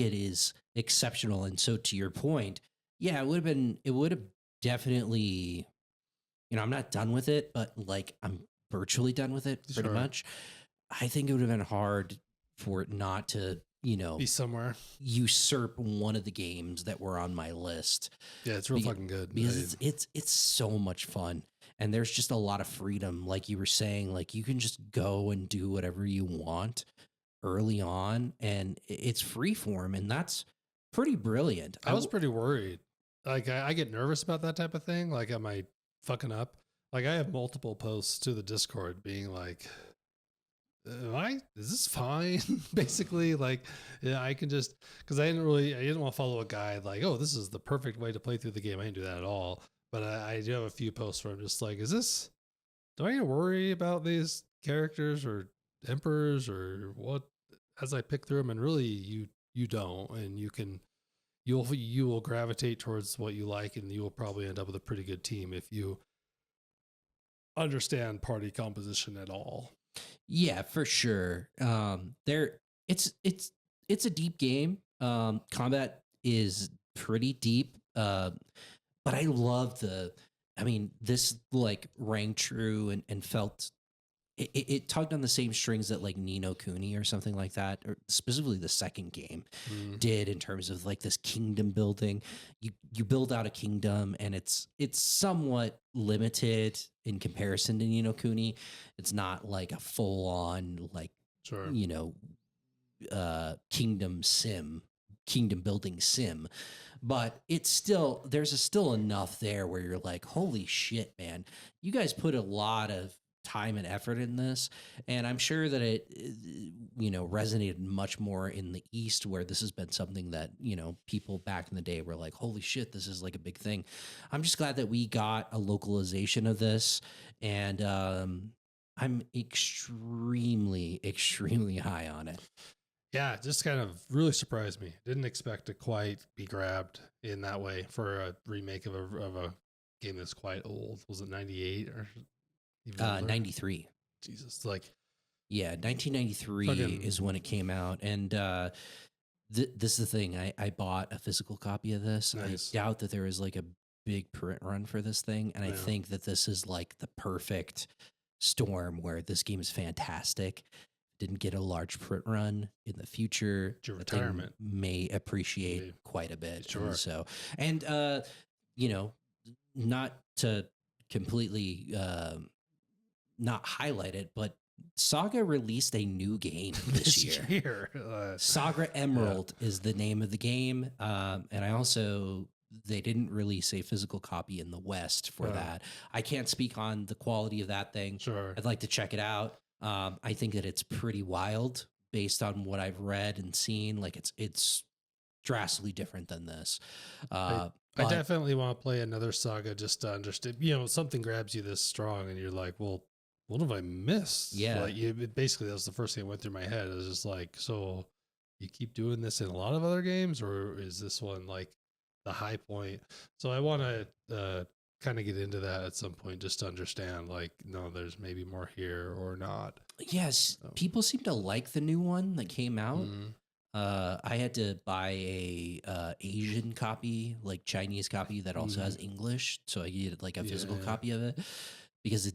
it is exceptional. And so to your point, yeah, it would have definitely, I'm not done with it, but like I'm virtually done with it pretty much. I think it would have been hard for it not to, be somewhere, usurp one of the games that were on my list. Yeah, it's real fucking good because it's so much fun, and there's just a lot of freedom. Like you were saying, like you can just go and do whatever you want early on, and it's free form, and that's pretty brilliant. I was pretty worried. Like I get nervous about that type of thing. Like, am I fucking up? Like I have multiple posts to the Discord being like, is this fine? Basically, like, yeah, I can just, because I didn't want to follow a guide like, oh, this is the perfect way to play through the game. I didn't do that at all. But I do have a few posts where I'm just like, do I need to worry about these characters or emperors or what as I pick through them? And really, you don't, and you will gravitate towards what you like, and you will probably end up with a pretty good team if you understand party composition at all. Yeah, for sure. It's a deep game. Combat is pretty deep. But I love this like rang true and felt it tugged on the same strings that like Ni no Kuni or something like that, or specifically the second game did in terms of like this kingdom building. You build out a kingdom, and it's somewhat limited in comparison to Ni no Kuni. It's not like a full on like kingdom building sim, but it's still there's still enough there where you're like, holy shit, man, you guys put a lot of time and effort in this, and I'm sure that it resonated much more in the East, where this has been something that people back in the day were like, holy shit, this is like a big thing. I'm just glad that we got a localization of this, and I'm extremely high on it. Yeah, it just kind of really surprised me. Didn't expect to quite be grabbed in that way for a remake of a game that's quite old. Was it 98 or 93? Jesus, like Yeah, 1993 fucking is when it came out, and this is the thing. I bought a physical copy of this. Nice. I doubt that there is like a big print run for this thing, and I Yeah. think that this is like the perfect storm where this game is fantastic. Didn't get a large print run in the future. Your the thing retirement. may appreciate Maybe. quite a bit. Sure. And you know, not to completely not highlight it, but Saga released a new game this year. Saga Emerald is the name of the game. And I also, they didn't release a physical copy in the West for that. I can't speak on the quality of that thing. Sure. I'd like to check it out. I think that it's pretty wild based on what I've read and seen. Like it's drastically different than this. I definitely want to play another Saga just to understand, something grabs you this strong and you're like, well, what have I missed? Yeah. Like basically that was the first thing that went through my head. It was just like, so you keep doing this in a lot of other games, or is this one like the high point? So I want to kind of get into that at some point just to understand, like, no, there's maybe more here or not. Yes. So. People seem to like the new one that came out. Mm-hmm. I had to buy a Asian copy, like Chinese copy that also has English. So I needed like a physical copy of it because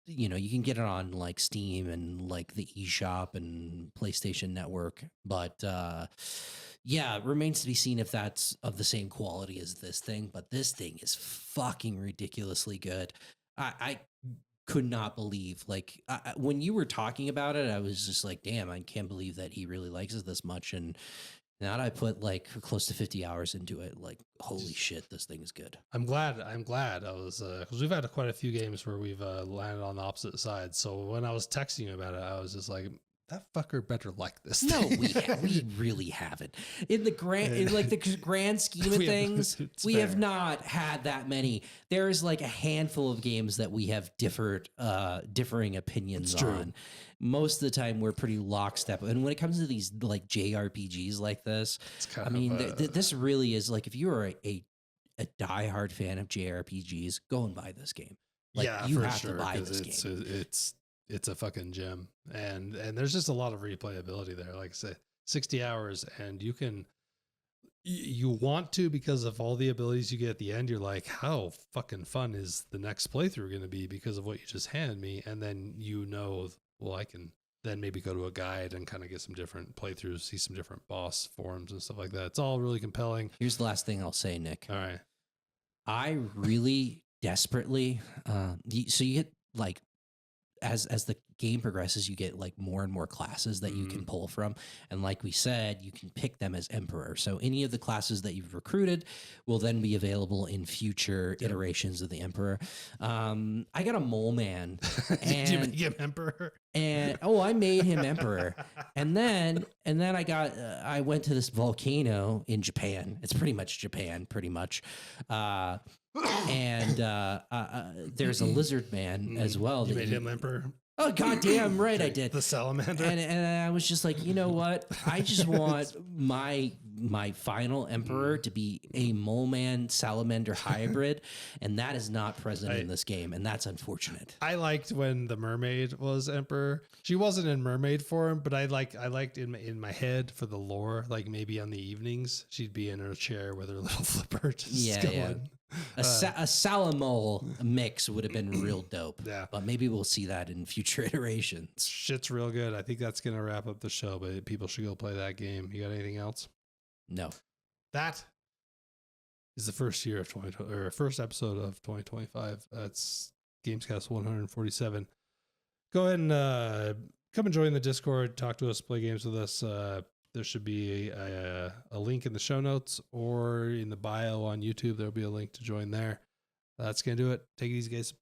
you can get it on like Steam and like the eShop and PlayStation Network. But it remains to be seen if that's of the same quality as this thing. But this thing is fucking ridiculously good. I could not believe, like, when you were talking about it, I was just like, damn, I can't believe that he really likes it this much. And now that I put like close to 50 hours into it, like, holy shit, this thing is good. I'm glad I was, because we've had quite a few games where we've landed on the opposite sides. So when I was texting you about it, I was just like, that fucker better like this. No, we really haven't. In the grand scheme of things, we have not had that many. There is like a handful of games that we have differing opinions on. Most of the time, we're pretty lockstep. And when it comes to these like JRPGs like this, I mean, this really is like, if you are a diehard fan of JRPGs, go and buy this game. Like, you have to buy this game. It's a fucking gem, and there's just a lot of replayability there. Like I said, 60 hours, and you want to, because of all the abilities you get at the end. You're like, how fucking fun is the next playthrough going to be because of what you just handed me? And then well, I can then maybe go to a guide and kind of get some different playthroughs, see some different boss forms and stuff like that. It's all really compelling. Here's the last thing I'll say, Nick. All right, I really desperately, so you get like, as the game progresses, you get like more and more classes that you can pull from. And like we said, you can pick them as Emperor. So any of the classes that you've recruited will then be available in future iterations of the Emperor. I got a Mole Man. Did you make him Emperor? And I made him Emperor. And then I went to this volcano in Japan. It's pretty much Japan, pretty much. And there's a lizard man as well. You made him Emperor? Oh, goddamn right I did. The salamander? And I was just like, you know what? I just want my final Emperor to be a Mole Man salamander hybrid, and that is not present in this game, and that's unfortunate. I liked when the mermaid was Emperor. She wasn't in mermaid form, but I liked in my head for the lore, like maybe on the evenings she'd be in her chair with her little flipper just going. Yeah. A Salamole mix would have been real dope. Yeah. But maybe we'll see that in future iterations. Shit's real good. I think that's going to wrap up the show, but people should go play that game. You got anything else? No. That is the first episode of 2025. That's Gamescast 147. Go ahead and come and join the Discord. Talk to us, play games with us. There should be a link in the show notes or in the bio on YouTube. There'll be a link to join there. That's going to do it. Take it easy, guys.